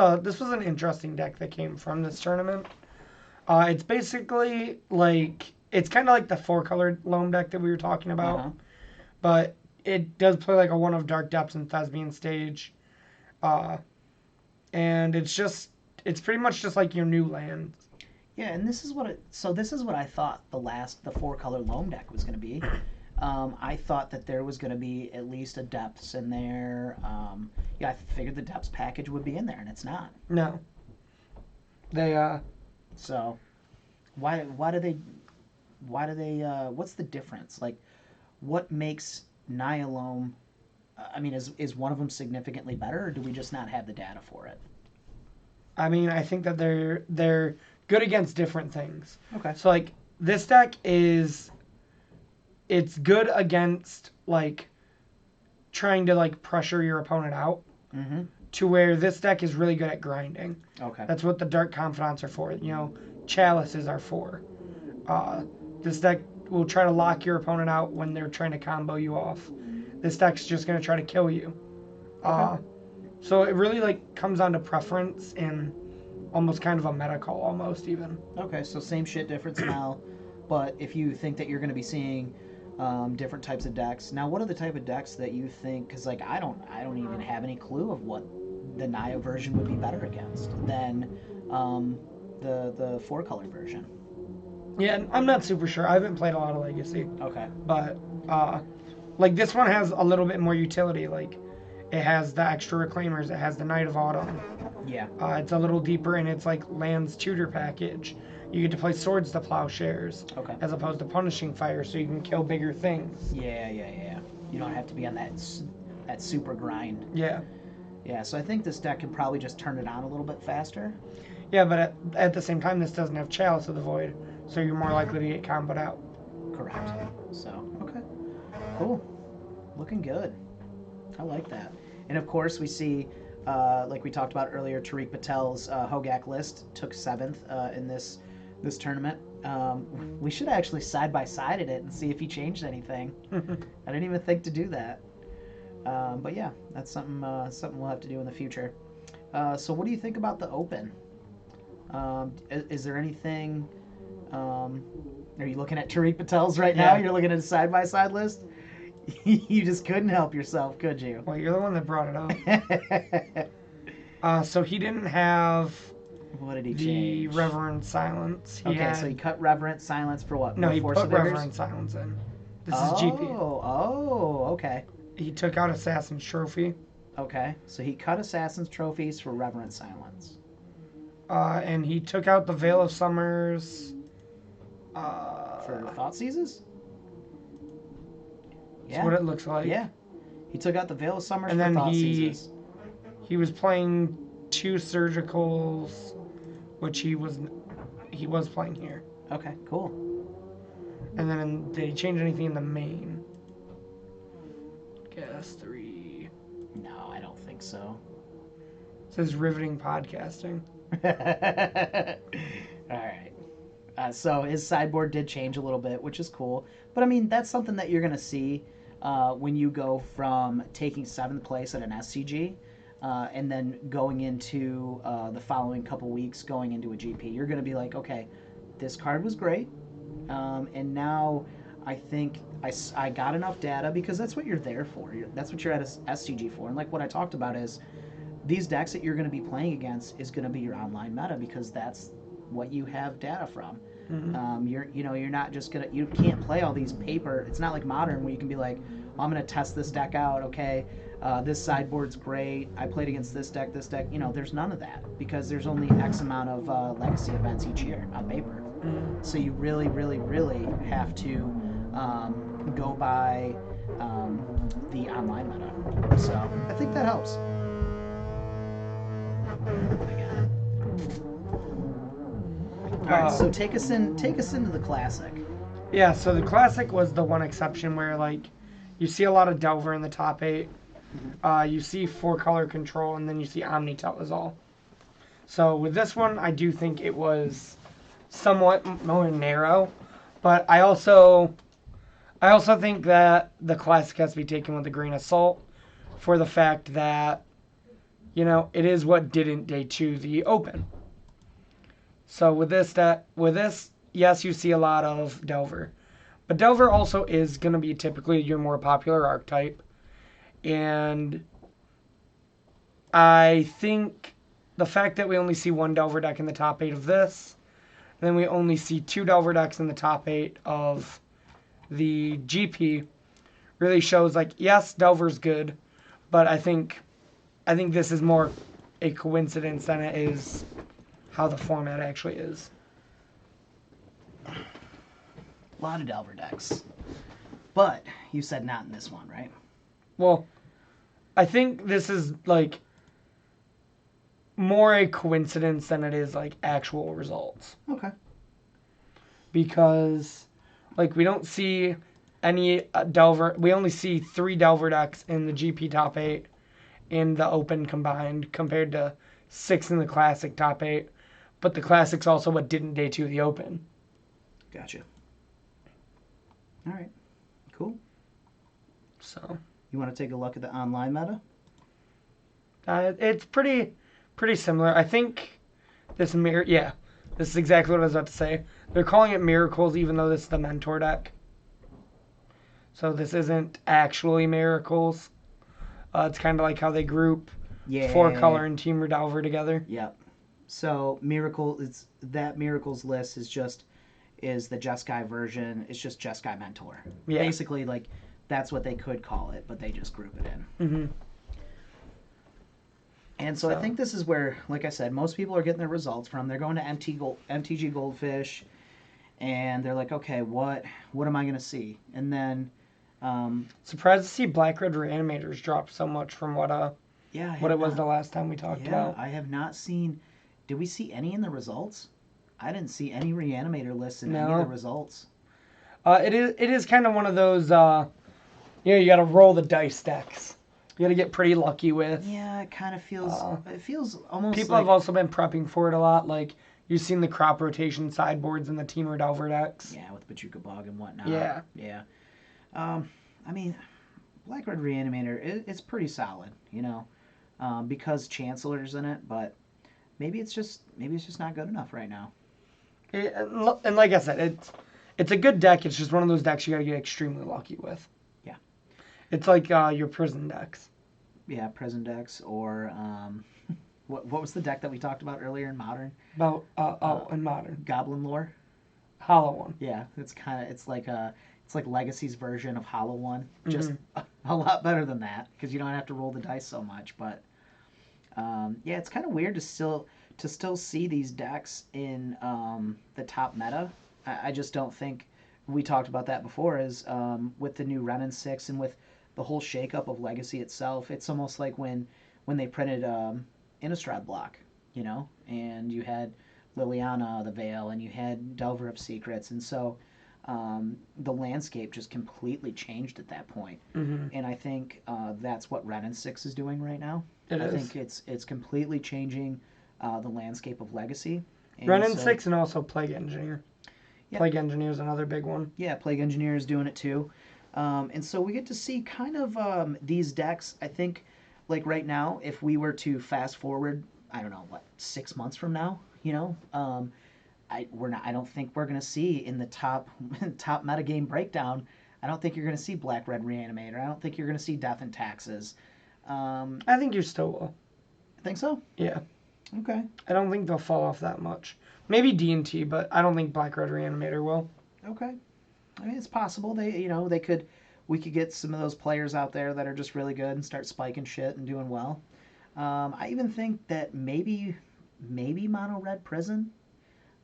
an interesting deck that came from this tournament. It's basically it's kind of like the 4-colored Loam deck that we were talking about, but it does play a 1 of Dark Depths and Thespian Stage, and it's pretty much just like your new land. Yeah, and this is what I thought the 4-color Loam deck was going to be. I thought that there was going to be at least a Depths in there. I figured the Depths package would be in there, and it's not. No. They So, why do they? What's the difference? What makes Nyalome? Is one of them significantly better, or do we just not have the data for it? I think that they're good against different things. Okay. So like this deck it's good against like trying to like pressure your opponent out. Mm-hmm. To where this deck is really good at grinding. Okay. That's what the Dark Confidants are for. You know, Chalices are for. This deck will try to lock your opponent out when they're trying to combo you off. This deck's just going to try to kill you. Okay. So it really like comes down to preference and almost kind of a meta call almost even. Okay, so same shit, different smell. But if you think that you're going to be seeing different types of decks, now what are the type of decks that you think? Because like I don't even have any clue of what the Naya version would be better against than the 4-color version. Yeah, I'm not super sure. I haven't played a lot of Legacy. Okay. But like this one has a little bit more utility. Like it has the extra reclaimers. It has the Knight of Autumn. Yeah. It's a little deeper in its like lands tutor package. You get to play Swords to Plowshares. Okay. As opposed to Punishing Fire, so you can kill bigger things. Yeah. You don't have to be on that super grind. Yeah. Yeah, so I think this deck can probably just turn it on a little bit faster. Yeah, but at the same time, this doesn't have Chalice of the Void, so you're more likely to get comboed out. Correct. So, okay. Cool. Looking good. I like that. And of course, we see, like we talked about earlier, Tariq Patel's Hogak list took 7th in this tournament. We should actually side-by-sided it and see if he changed anything. I didn't even think to do that. But yeah, that's something we'll have to do in the future. So what do you think about the Open? Is there anything... are you looking at Tariq Patel's right now? Yeah. You're looking at his side-by-side list? You just couldn't help yourself, could you? Well, you're the one that brought it up. So he didn't have... What did he the change? Reverend Silence. So he cut Reverent Silence for what? No, More he Force put of Vigors? Reverend Silence in. This is GP. Oh, okay. He took out Assassin's Trophy. Okay, so he cut Assassin's Trophies for Reverent Silence. And he took out the Veil of Summers. For Thought Seizes? That's what it looks like. Yeah. He took out the Veil of Summers And for then Thought Seizes. he was playing 2 Surgicals, which he was playing here. Okay, cool. And then did he change anything in the main? Guess 3. No, I don't think so. It says riveting podcasting. All right. So his sideboard did change a little bit, which is cool. But I mean, that's something that you're going to see when you go from taking 7th place at an SCG and then going into the following couple weeks, going into a GP. You're going to be like, okay, this card was great. And now I think I got enough data, because that's what you're there for. That's what you're at SCG for. And like what I talked about is these decks that you're going to be playing against is going to be your online meta, because that's what you have data from. Mm-hmm. You're not just you can't play all these paper. It's not like Modern where you can be like, I'm going to test this deck out. Okay, this sideboard's great. I played against this deck. There's none of that, because there's only X amount of legacy events each year on paper. Mm-hmm. So you really, really, really have to go by the online meta. So I think that helps. All right, so take us into the Classic. Yeah, so the Classic was the one exception where like you see a lot of Delver in the top 8. You see 4-color control, and then you see Omni Telazal. So with this one, I do think it was somewhat more narrow, but I also think that the Classic has to be taken with a grain of salt for the fact that, it is what didn't day 2 the Open. So with this, yes, you see a lot of Delver. But Delver also is going to be typically your more popular archetype. And I think the fact that we only see 1 Delver deck in the top 8 of this, and then we only see 2 Delver decks in the top 8 of the GP, really shows like, yes, Delver's good, but I think this is more a coincidence than it is how the format actually is. A lot of Delver decks. But you said not in this one, right? Well, I think this is like more a coincidence than it is like actual results. Okay. Because like we don't see any Delver. We only see 3 Delver decks in the GP top 8 in the Open combined compared to 6 in the Classic top 8. But the Classic's also what didn't day 2 the Open. Gotcha. All right. Cool. So You want to take a look at the online meta? it's pretty similar. I think this mirror. Yeah, this is exactly what I was about to say. They're calling it Miracles, even though this is the Mentor deck. So this isn't actually Miracles. It's kind of like how they group Yeah. 4-color and Team Redelver together. Yep. So Miracles list is the Jeskai version. It's just Jeskai Mentor. Yeah. Basically, like that's what they could call it, but they just group it in. Mm-hmm. And so I think this is where, like I said, most people are getting their results from. They're going to MTG Goldfish, and they're like, okay, what am I going to see? And then surprised to see Black Red Reanimators drop so much from what it was the last time we talked about. I have not seen. Did we see any in the results? I didn't see any Reanimator lists in any of the results. It is kind of one of those. You got to roll the dice decks. You got to get pretty lucky with. Yeah, it kind of feels. It feels almost. People have also been prepping for it a lot. Like you've seen the crop rotation sideboards in the Team Redelver decks. Yeah, with Pachuca Bog and whatnot. Yeah. Yeah. I mean, Black Red Reanimator, it's pretty solid, because Chancellor's in it, but maybe it's just not good enough right now. And like I said, it's a good deck. It's just one of those decks you got to get extremely lucky with. Yeah. It's like your prison decks. Yeah, prison decks or what was the deck that we talked about earlier in Modern? In Modern. Goblin Lore. Hollow One. Yeah, it's like Legacy's version of Hollow One, just a lot better than that because you don't have to roll the dice so much. But yeah, it's kind of weird to still see these decks in the top meta. I just don't think we talked about that before. Is with the new Renin 6 and with the whole shakeup of Legacy itself, it's almost like when they printed Innistrad block, and you had Liliana the Veil and you had Delver of Secrets, and so the landscape just completely changed at that point. Mm-hmm. And I think that's what Renin 6 is doing right now. I think it's completely changing the landscape of Legacy. And Renin 6 and also Plague Engineer. Yeah. Plague Engineer is another big one. Yeah, Plague Engineer is doing it too. And so we get to see kind of these decks. I think, like right now, if we were to fast forward, I don't know, 6 months from now, I don't think we're gonna see in the top metagame breakdown. I don't think you're gonna see Black Red Reanimator. I don't think you're gonna see Death and Taxes. I think you still will. Think so? Yeah. Okay. I don't think they'll fall off that much. Maybe D&T, but I don't think Black Red Reanimator will. Okay. I mean, it's possible we could get some of those players out there that are just really good and start spiking shit and doing well. I even think that maybe Mono Red Prison.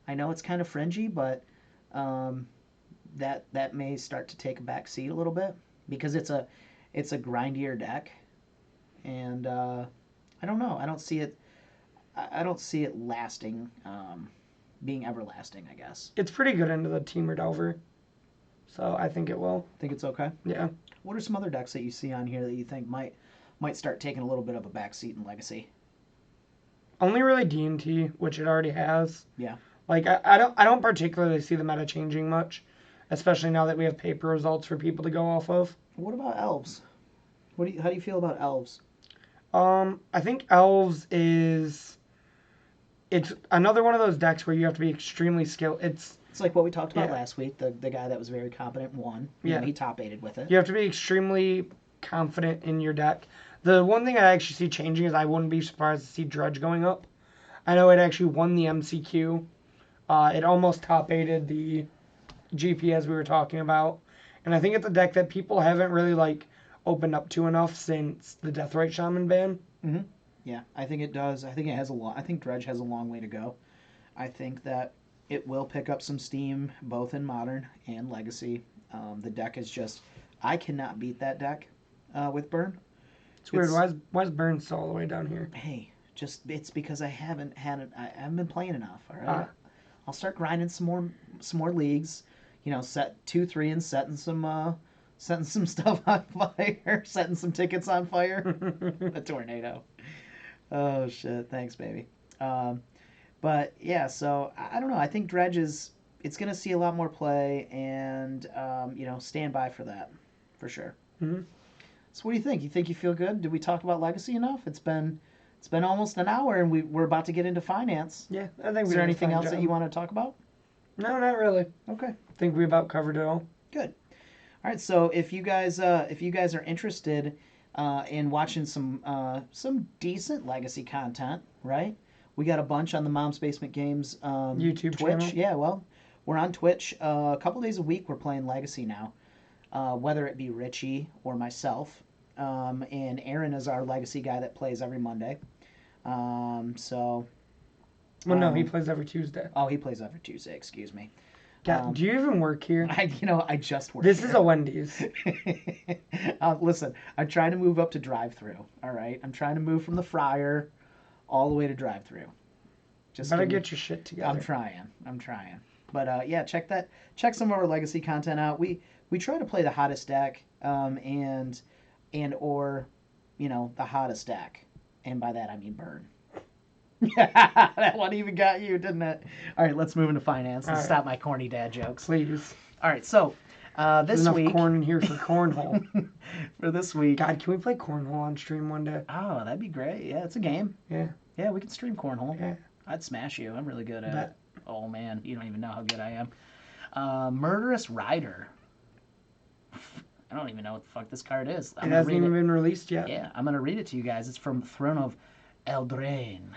I know it's kind of fringy, but that may start to take a back seat a little bit because it's a grindier deck, and I don't know. I don't see it lasting, being everlasting, I guess. It's pretty good into the Team Redelver, so I think it will. Think it's okay? Yeah. What are some other decks that you see on here that you think might start taking a little bit of a backseat in Legacy? Only really D&T, which it already has. Yeah. Like I don't particularly see the meta changing much, especially now that we have paper results for people to go off of. What about Elves? How do you feel about Elves? I think Elves it's another one of those decks where you have to be extremely skilled. It's like what we talked about last week. The guy that was very competent won. He top-8'd with it. You have to be extremely confident in your deck. The one thing I actually see changing is I wouldn't be surprised to see Dredge going up. I know it actually won the MCQ. It almost top-8'd the GP as we were talking about. And I think it's a deck that people haven't really opened up to enough since the Deathrite Shaman ban. Mm-hmm. Yeah, I think it does. I think I think Dredge has a long way to go. I think that it will pick up some steam both in Modern and Legacy. The deck is just, I cannot beat that deck with Burn. It's weird. Why is Burn still all the way down here? Hey, Just it's because I haven't been playing enough. All right, I'll start grinding some more leagues. You know, set 2-3 and setting some stuff on fire, setting some tickets on fire. A tornado. Oh shit! Thanks, baby. But yeah, so I don't know. I think Dredge it's gonna see a lot more play, and you know, stand by for that, for sure. Mm-hmm. So what do you think? You think you feel good? Did we talk about Legacy enough? It's been almost an hour, and we're about to get into finance. Yeah, I think. Is there anything else that you want to talk about? No, not really. Okay. I think we about covered it all. Good. All right. So if you guys are interested in watching some decent Legacy content, right? We got a bunch on the Mom's Basement Games YouTube Twitch. channel. Yeah, well, we're on Twitch a couple days a week. We're playing Legacy now, whether it be Richie or myself. And Aaron is our Legacy guy that plays every Monday. So. Well, no, he plays every Tuesday. Oh, he plays every Tuesday. Excuse me. God, do you even work here? I just work. This here. is a Wendy's. Listen, I'm trying to move up to drive-through. All right, I'm trying to move from the fryer all the way to drive-through. Just better get your shit together. I'm trying. But yeah, check some of our Legacy content out. We try to play the hottest deck, and or the hottest deck, and by that I mean burn. That one even got you, didn't it? All right, let's move into finance and stop my corny dad jokes. Please. All right, so this enough week. Corn in here for cornhole. For this week. God, can we play cornhole on stream one day? Oh, that'd be great. Yeah, it's a game. Yeah. Yeah, we can stream cornhole. Yeah. I'd smash you. I'm really good at it. Oh man, you don't even know how good I am. Murderous Rider. I don't even know what the fuck this card is. It hasn't even been released yet. Yeah, I'm gonna read it to you guys. It's from Throne of Eldraine.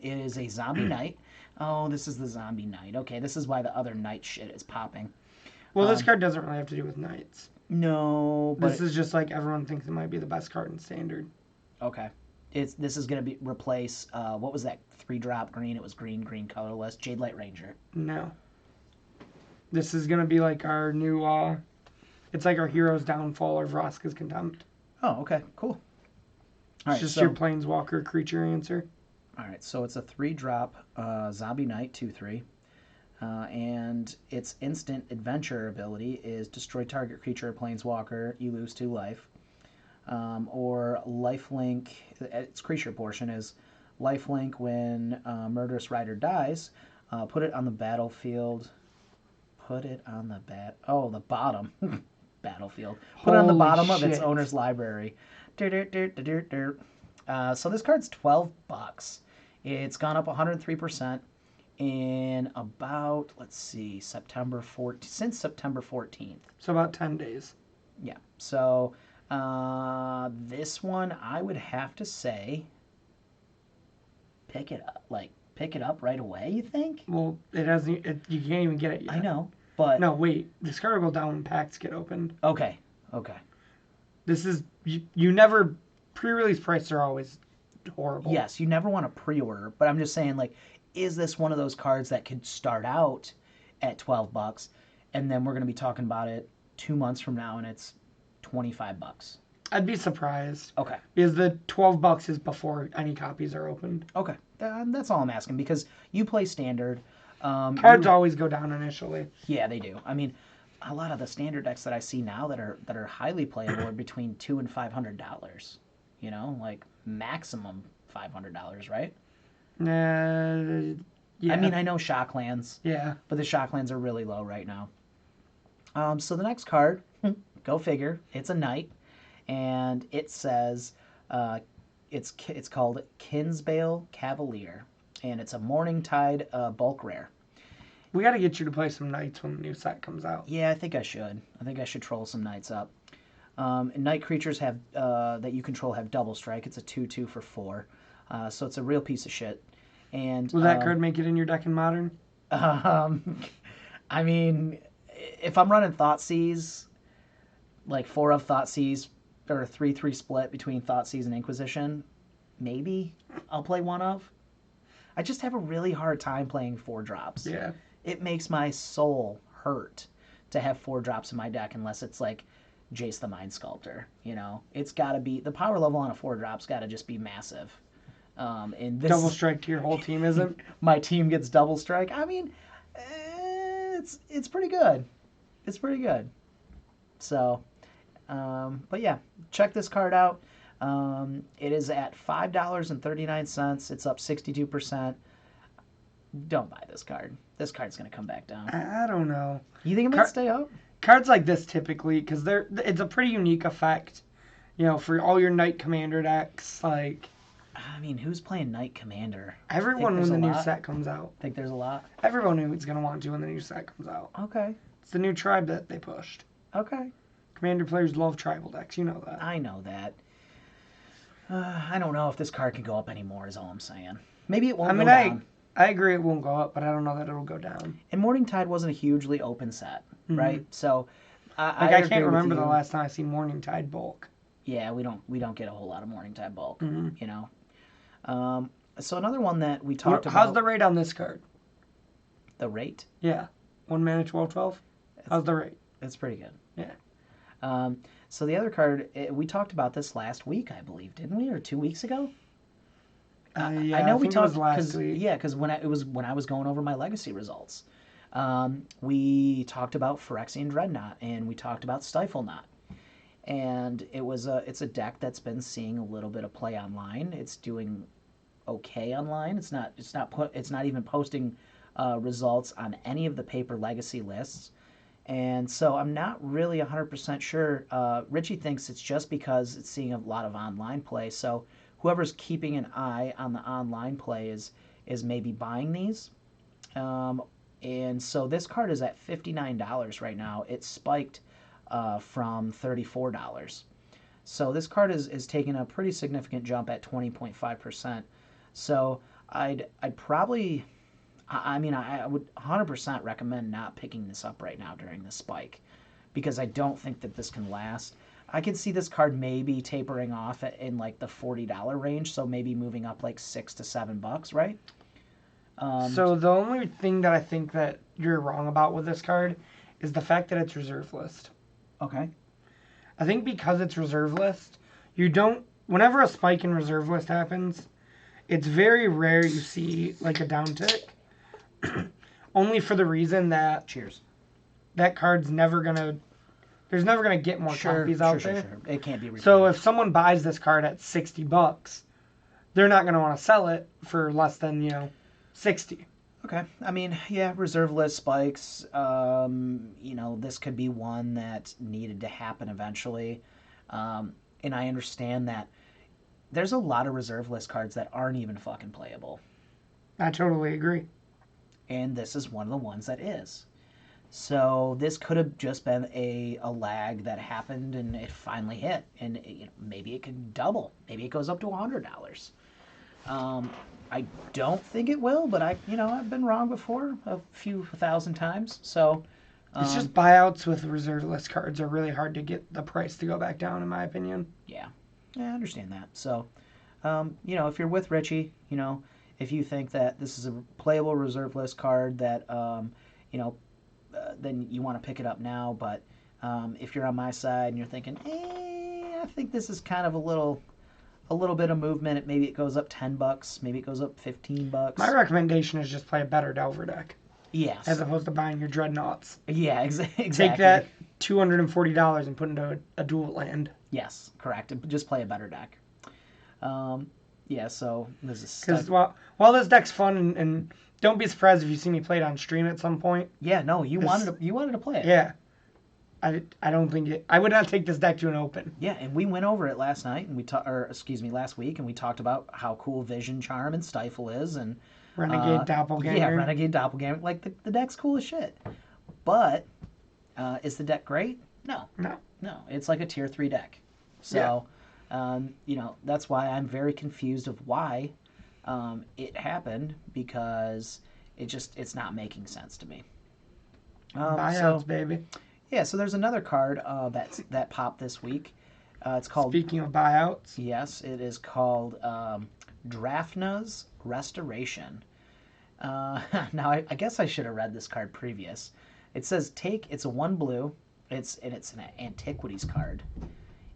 It is a zombie knight. Oh, this is the zombie knight. Okay, this is why the other knight shit is popping. Well, this card doesn't really have to do with knights. No, but this is just like everyone thinks it might be the best card in Standard. Okay. This is gonna replace what was that 3-drop green? It was green colorless. Jadelight Ranger. No. This is gonna be like our new it's like our Hero's Downfall or Vraska's Contempt. Oh, okay, cool. All right, just your Planeswalker creature answer. All right, so it's a 3-drop zombie knight 2/3, and its instant adventure ability is destroy target creature or Planeswalker. You lose 2 life. Or lifelink, its creature portion is lifelink when Murderous Rider dies, put it on the battlefield. Put it on the the bottom battlefield. Put it on the bottom of its owner's library. So this card's $12. It's gone up 103% in about, let's see, since September 14th. So about 10 days. Yeah. So this one, I would have to say, pick it up. Like, pick it up right away, you think? Well, it hasn't. You can't even get it yet. I know, but... No, wait. This card will go down when packs get opened. Okay. This is... You never... Pre-release prices are always horrible. Yes, you never want to pre-order, but I'm just saying, like, is this one of those cards that could start out at $12, and then we're going to be talking about it 2 months from now, and it's $25? I'd be surprised. Okay. Because the $12 is before any copies are opened. Okay. That's all I'm asking, because you play Standard. Cards always go down initially. Yeah, they do. I mean, a lot of the Standard decks that I see now that are highly playable are between $200 and $500. You know, like maximum $500, right? Yeah. I mean, I know Shocklands. Yeah. But the Shocklands are really low right now. So the next card, go figure, it's a knight, and it says it's called Kinsbale Cavalier, and it's a Morningtide bulk rare. We got to get you to play some knights when the new set comes out. Yeah, I think I should. I think I should troll some knights up. Knight creatures have that you control have double strike. It's a 2/2 for 4, so it's a real piece of shit. And will that card make it in your deck in Modern? I mean, if I'm running Thoughtseize, like 4 of Thoughtseize or a 3/3 split between Thoughtseize and Inquisition, maybe I'll play 1 of. I just have a really hard time playing 4-drops. Yeah. It makes my soul hurt to have 4-drops in my deck unless it's like Jace the Mind Sculptor. You know, it's got to be, the power level on a 4-drop's got to just be massive. And this Double strike to your whole team isn't? My team gets double strike. I mean, it's pretty good. It's pretty good. So, but yeah, check this card out. It is at $5.39. It's up 62%. Don't buy this card. This card's gonna come back down. I don't know. You think it might stay up? Cards like this typically, because it's a pretty unique effect. You know, for all your Knight Commander decks, like. I mean, who's playing Knight Commander? Everyone when the new set comes out. Think there's a lot? Everyone who's gonna want to when the new set comes out. Okay. It's the new tribe that they pushed. Okay. Commander players love tribal decks. You know that. I know that. I don't know if this card can go up anymore. Is all I'm saying. Maybe it won't go down. I agree it won't go up, but I don't know that it'll go down. And Morningtide wasn't a hugely open set, right? So, I can't remember the last time I seen Morningtide bulk. Yeah, we don't get a whole lot of Morningtide bulk, you know. So another one that we talked about. How's the rate on this card? The rate? Yeah, 1 mana 12/12. How's the rate? It's pretty good. Yeah. So the other card, we talked about this last week, I believe, didn't we, or 2 weeks ago? Yeah, I know we think talked it was last week. Yeah, because when I was going over my legacy results, we talked about Phyrexian Dreadnought and we talked about Stifle Knot, and it's a deck that's been seeing a little bit of play online. It's doing okay online. It's not even posting results on any of the paper legacy lists. And so I'm not really 100% sure. Richie thinks it's just because it's seeing a lot of online play. So whoever's keeping an eye on the online play is maybe buying these. And so this card is at $59 right now. It spiked from $34. So this card is taking a pretty significant jump at 20.5%. So I'd probably... I mean, I would 100% recommend not picking this up right now during the spike, because I don't think that this can last. I could see this card maybe tapering off in like the $40 range, so maybe moving up like $6 to $7, right? So the only thing that I think that you're wrong about with this card is the fact that it's reserve list. Okay. I think because it's reserve list, whenever a spike in reserve list happens, it's very rare you see like a downtick. Only for the reason that Cheers. That card's never gonna get more copies out there. Sure. It can't be reprinted. So if someone buys this card at $60, they're not gonna want to sell it for less than 60. Okay. I mean, yeah, reserve list spikes. This could be one that needed to happen eventually. And I understand that there's a lot of reserve list cards that aren't even fucking playable. I totally agree. And this is one of the ones that is. So this could have just been a lag that happened and it finally hit. And maybe it could double. Maybe it goes up to $100. I don't think it will, but I've been wrong before a few thousand times. So it's just buyouts with reserve list cards are really hard to get the price to go back down, in my opinion. Yeah, I understand that. So, if you're with Richie, if you think that this is a playable reserve list card that, then you want to pick it up now. But if you're on my side and you're thinking, I think this is kind of a little bit of movement. Maybe it goes up $10. Maybe it goes up $15. My recommendation is just play a better Delver deck. Yes. As opposed to buying your Dreadnoughts. Yeah, exactly. Take that $240 and put into a dual land. Yes, correct. Just play a better deck. Yeah, so this is... Because while this deck's fun, and don't be surprised if you see me play it on stream at some point. Yeah, no, you wanted to play it. Yeah. I don't think I would not take this deck to an open. Yeah, and we went over it last night, and last week, and we talked about how cool Vision Charm and Stifle is, and... Renegade Doppelganger. Yeah, Renegade Doppelganger. Like, the deck's cool as shit. But, is the deck great? No. No, it's like a tier 3 deck. So, that's why I'm very confused of why it happened, because it's not making sense to me. Buyouts, baby. Yeah, so there's another card that popped this week. It's called... Speaking of buyouts. Yes, it is called Drafna's Restoration. Now, I guess I should have read this card previous. It says it's a 1 blue, it's an Antiquities card,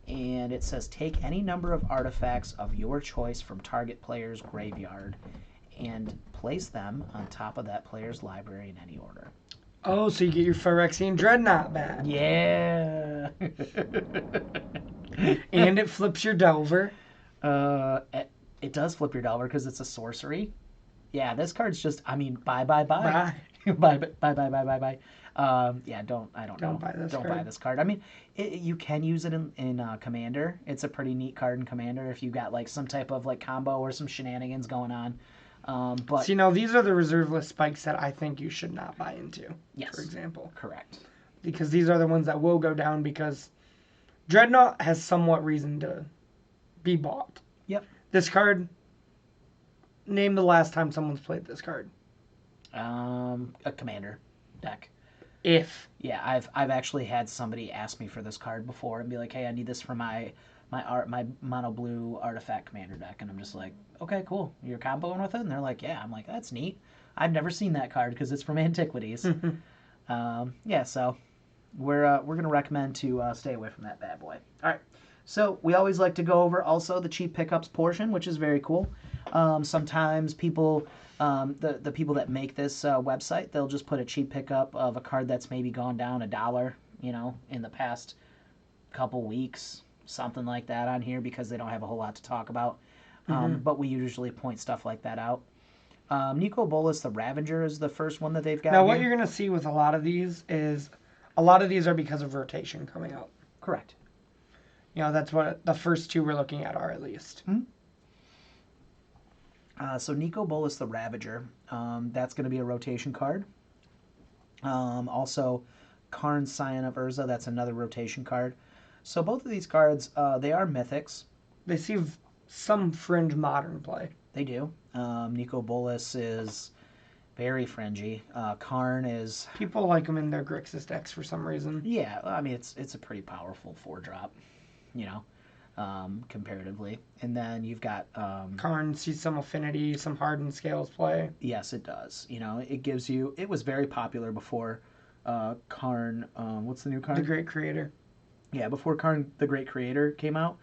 And it says take any number of artifacts of your choice from target player's graveyard and place them on top of that player's library in any order. Oh, so you get your Phyrexian Dreadnought back. Yeah. And it flips your Delver. It does flip your Delver because it's a sorcery. Yeah, this card's just, I mean, bye. Bye. Bye. Yeah, don't know. Buy this Don't card. buy this card. I mean, you can use it in Commander. It's a pretty neat card in Commander if you got like some type of like combo or some shenanigans going on. But See, now these are the reserve list spikes that I think you should not buy into. Yes. For example. Correct. Because these are the ones that will go down because Dreadnought has somewhat reason to be bought. Yep. This card, name the last time someone's played this card. A Commander deck. If. Yeah, I've actually had somebody ask me for this card before and be like, "Hey, I need this for my mono blue artifact commander deck," and I'm just like, "Okay, cool. You're comboing with it?" And they're like, "Yeah." I'm like, "That's neat. I've never seen that card because it's from Antiquities." Yeah, so we're gonna recommend to stay away from that bad boy. All right. So we always like to go over also the cheap pickups portion, which is very cool. Sometimes people. The people that make this website, they'll just put a cheap pickup of a card that's maybe gone down $1, in the past couple weeks, something like that on here because they don't have a whole lot to talk about. But we usually point stuff like that out. Nico Bolas, the Ravager, is the first one that they've got. Now, what you're going to see with a lot of these is a lot of these are because of rotation coming out. Correct. That's what the first two we're looking at are, at least. So Nico Bolas, the Ravager, that's going to be a rotation card. Also, Karn, Scion of Urza, that's another rotation card. So both of these cards, they are mythics. They see some fringe modern play. They do. Nico Bolas is very fringy. Karn is... People like them in their Grixis decks for some reason. Yeah, I mean, it's a pretty powerful 4-drop, comparatively. And then you've got... Karn sees some affinity, some hardened scales play. Yes, it does. It gives you... It was very popular before Karn... what's the new card? The Great Creator. Yeah, before Karn, the Great Creator came out,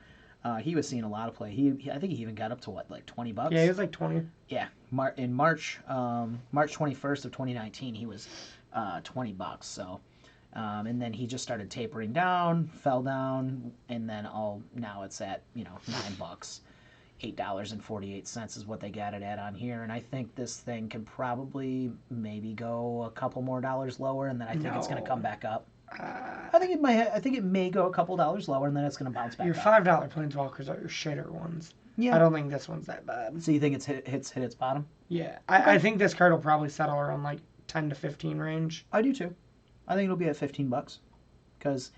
he was seeing a lot of play. I think he even got up to, like $20? Yeah, he was like 20. Yeah. In March 21st of 2019, he was $20. So... and then he just started tapering down, fell down, and then now it's at $9, $8.48 is what they got it at on here. And I think this thing can probably maybe go a couple more dollars lower, and then I think it's going to come back up. I think it may go a couple dollars lower, and then it's going to bounce back. Your up. $5 planeswalkers are your shitter ones. Yeah. I don't think this one's that bad. So you think it's hit its bottom? Yeah, okay. I think this card will probably settle around like 10 to 15 range. I do too. I think it'll be at $15 because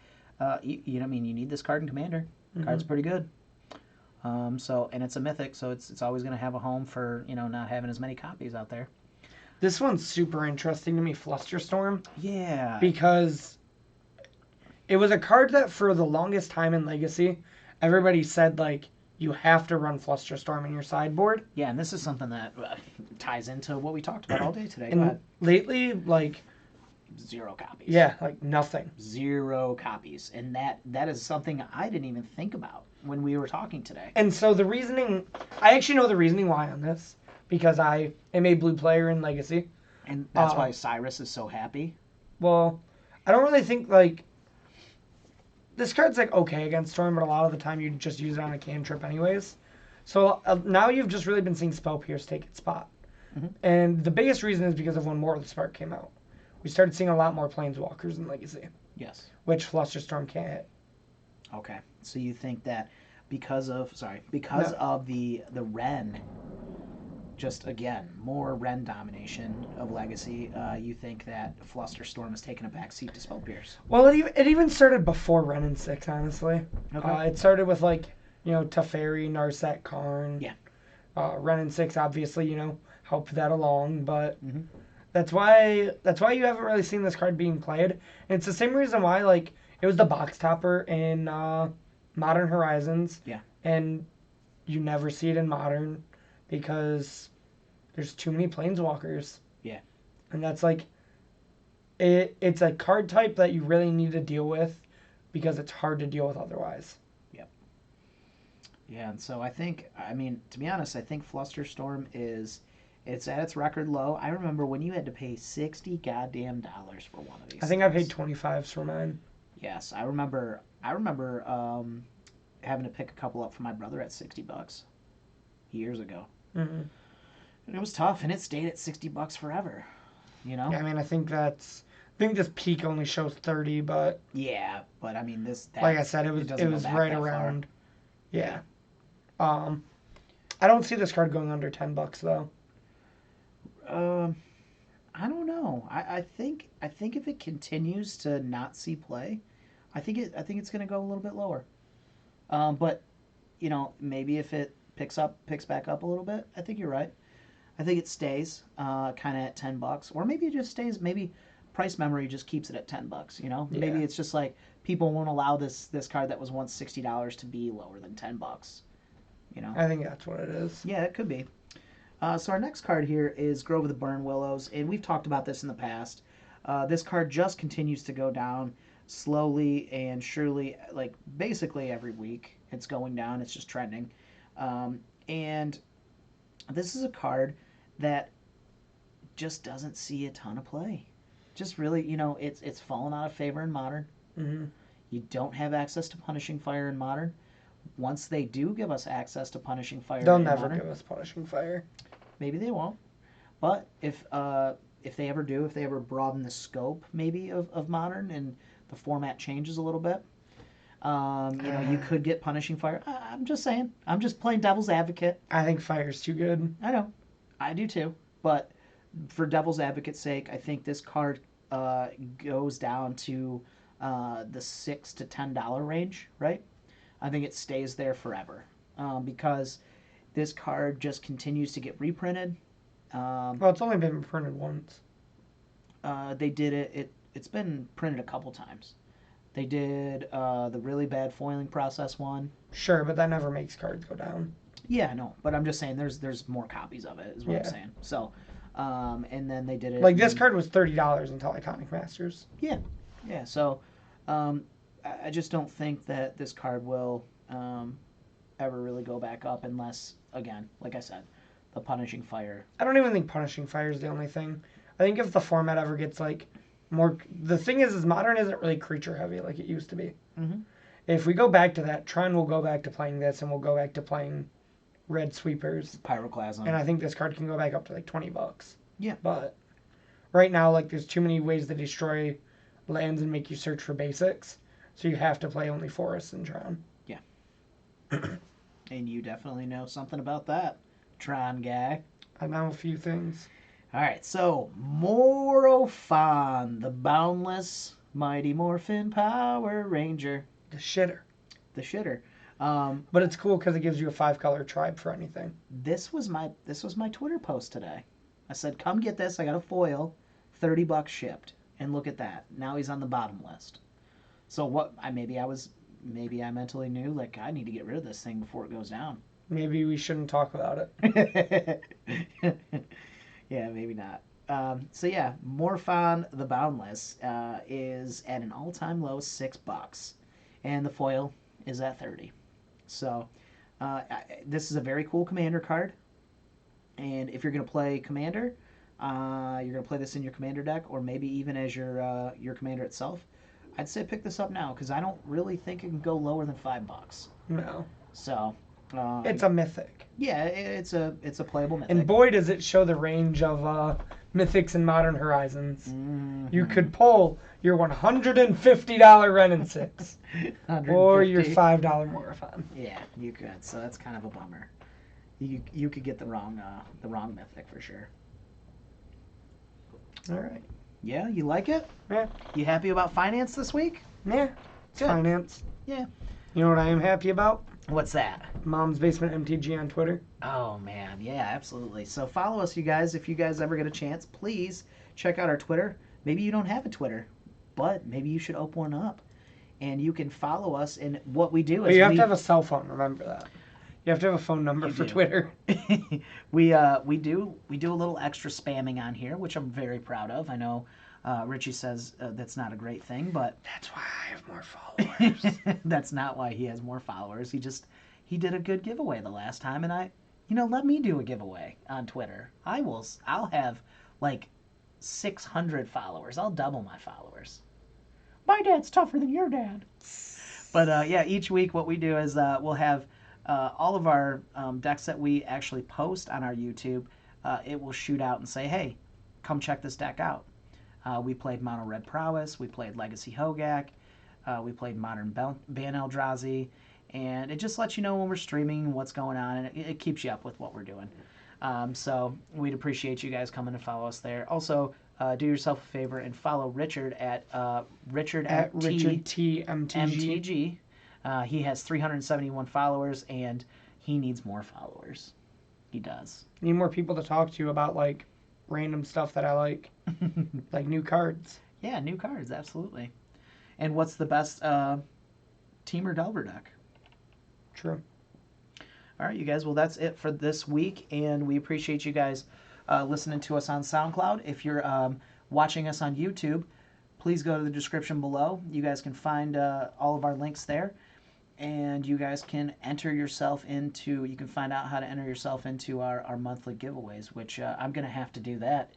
you need this card in Commander. Card's pretty good. And it's a mythic, so it's always going to have a home for not having as many copies out there. This one's super interesting to me, Flusterstorm. Yeah. Because it was a card that for the longest time in Legacy, everybody said like you have to run Flusterstorm in your sideboard. Yeah, and this is something that ties into what we talked about all day today. And lately, like 0 copies. Yeah, like nothing. 0 copies, and that is something I didn't even think about when we were talking today. And so the reasoning, I actually know the reasoning why on this because I am a blue player in Legacy, and that's why Cyrus is so happy. Well, I don't really think like this card's like okay against Storm, but a lot of the time you just use it on a cantrip anyways. So now you've just really been seeing Spell Pierce take its spot, and the biggest reason is because of when More of the Spark came out. We started seeing a lot more Planeswalkers in Legacy. Yes. Which Flusterstorm can't hit. Okay. So you think that because of the Ren, just again, more Ren domination of Legacy, you think that Flusterstorm has taken a backseat to Spell Pierce? Well, it even started before Ren and 6, honestly. Okay. It started with Teferi, Narset, Karn. Yeah. Ren and 6 obviously, helped that along, but that's why you haven't really seen this card being played. And it's the same reason why it was the box topper in Modern Horizons. Yeah. And you never see it in Modern because there's too many Planeswalkers. Yeah. And that's it's a card type that you really need to deal with because it's hard to deal with otherwise. Yeah. Yeah, and so I mean, to be honest, I think Flusterstorm it's at its record low. I remember when you had to pay $60 goddamn dollars for one of these. I think I paid 25s for mine. Yes, I remember. Having to pick a couple up for my brother at $60 years ago, Mm-hmm. and it was tough, and it stayed at $60 forever. Yeah, I mean, I think this peak only shows 30, but Yeah, but I mean like I said, it was right around. Yeah. I don't see this card going under $10 though. I don't know. I think if it continues to not see play, I think it's going to go a little bit lower. But maybe if it picks back up a little bit, I think you're right. I think it stays kind of at $10, or maybe it just stays. Maybe price memory just keeps it at $10. Yeah. Maybe it's just like people won't allow this card that was once $60 to be lower than $10. I think that's what it is. Yeah, it could be. So our next card here is Grove of the Burn Willows, and we've talked about this in the past. This card just continues to go down slowly and surely, like basically every week. It's going down. It's just trending. And this is a card that just doesn't see a ton of play. Just really, it's fallen out of favor in Modern. Mm-hmm. You don't have access to Punishing Fire in Modern. Once they do give us access to Punishing Fire, they'll never give us Punishing Fire. Maybe they won't. But if they ever do, if they ever broaden the scope maybe of Modern and the format changes a little bit, you could get Punishing Fire. I'm just saying. I'm just playing devil's advocate. I think Fire's too good. I know. I do too. But for devil's advocate's sake, I think this card goes down to the $6 to $10 range, right? I think it stays there forever because this card just continues to get reprinted. Well, it's only been printed once. They did it. It's been printed a couple times. They did the really bad foiling process one. Sure, but that never makes cards go down. Yeah, I know, but I'm just saying there's more copies of it. Is what I'm saying. So, and then they did it. Like this card was $30 until Iconic Masters. Yeah. So, I just don't think that this card will ever really go back up unless, again, like I said, the Punishing Fire. I don't even think Punishing Fire is the only thing. I think if the format ever gets like more, the thing is Modern isn't really creature heavy like it used to be. Mm-hmm. If we go back to that, Tron will go back to playing this, and we'll go back to playing Red Sweepers, Pyroclasm, and I think this card can go back up to like $20. Yeah, but right now, like, there's too many ways to destroy lands and make you search for basics, so you have to play only Forests and Tron. Yeah. And you definitely know something about that, Tron guy. I know a few things. All right, so Morofon, the boundless Mighty Morphin Power Ranger. The shitter. The shitter. But it's cool because it gives you a 5-color tribe for anything. This was my Twitter post today. I said, come get this. I got a foil, $30 shipped. And look at that. Now he's on the bottom list. So maybe I mentally knew, like, I need to get rid of this thing before it goes down. Maybe we shouldn't talk about it. Yeah, maybe not. So yeah, Morphon the Boundless is at an all-time low $6, and the foil is at 30. So this is a very cool commander card, and if you're gonna play commander, you're gonna play this in your commander deck, or maybe even as your commander itself. I'd say pick this up now because I don't really think it can go lower than $5. No. So. It's a mythic. Yeah, it's a playable mythic. And boy, does it show the range of mythics in Modern Horizons. Mm-hmm. You could pull your $150 Ren and 6. Or your $5 Morofon. Yeah, you could. So that's kind of a bummer. You could get the wrong mythic for sure. All right. Yeah, you like it? Yeah. You happy about finance this week? Yeah. It's Good. finance. Yeah. You know what I am happy about? What's that? Mom's Basement MTG on Twitter. Oh, man. Yeah, absolutely. So follow us, you guys. If you guys ever get a chance, please check out our Twitter. Maybe you don't have a Twitter, but maybe you should open one up. And you can follow us. And what we do is you have to have a cell phone. Remember that. You have to have a phone number for Twitter. we do a little extra spamming on here, which I'm very proud of. I know Richie says that's not a great thing, but that's why I have more followers. That's not why he has more followers. He he did a good giveaway the last time, and let me do a giveaway on Twitter. I'll have like 600 followers. I'll double my followers. My dad's tougher than your dad. But yeah, each week what we do is we'll have all of our decks that we actually post on our YouTube. It will shoot out and say, hey, come check this deck out. We played Mono Red Prowess. We played Legacy Hogak. We played Modern Ban Eldrazi. And it just lets you know when we're streaming, what's going on, and it keeps you up with what we're doing. So we'd appreciate you guys coming to follow us there. Also, do yourself a favor and follow Richard at Richard T MTG. He has 371 followers, and he needs more followers. He does. Need more people to talk to about like random stuff that I like, like new cards. Yeah, new cards, absolutely. And what's the best Team or Delver deck? True. All right, you guys. Well, that's it for this week, and we appreciate you guys listening to us on SoundCloud. If you're watching us on YouTube, please go to the description below. You guys can find all of our links there, and you guys can you can find out how to enter yourself into our monthly giveaways, which I'm going to have to do that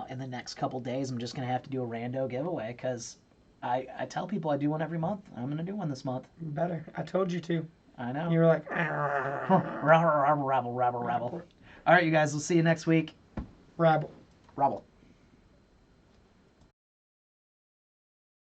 in the next couple days. I'm just going to have to do a rando giveaway because I tell people I do one every month. I'm going to do one this month. Better. I told you to. I know. You were like, rabble. All right, you guys. We'll see you next week. Rabble.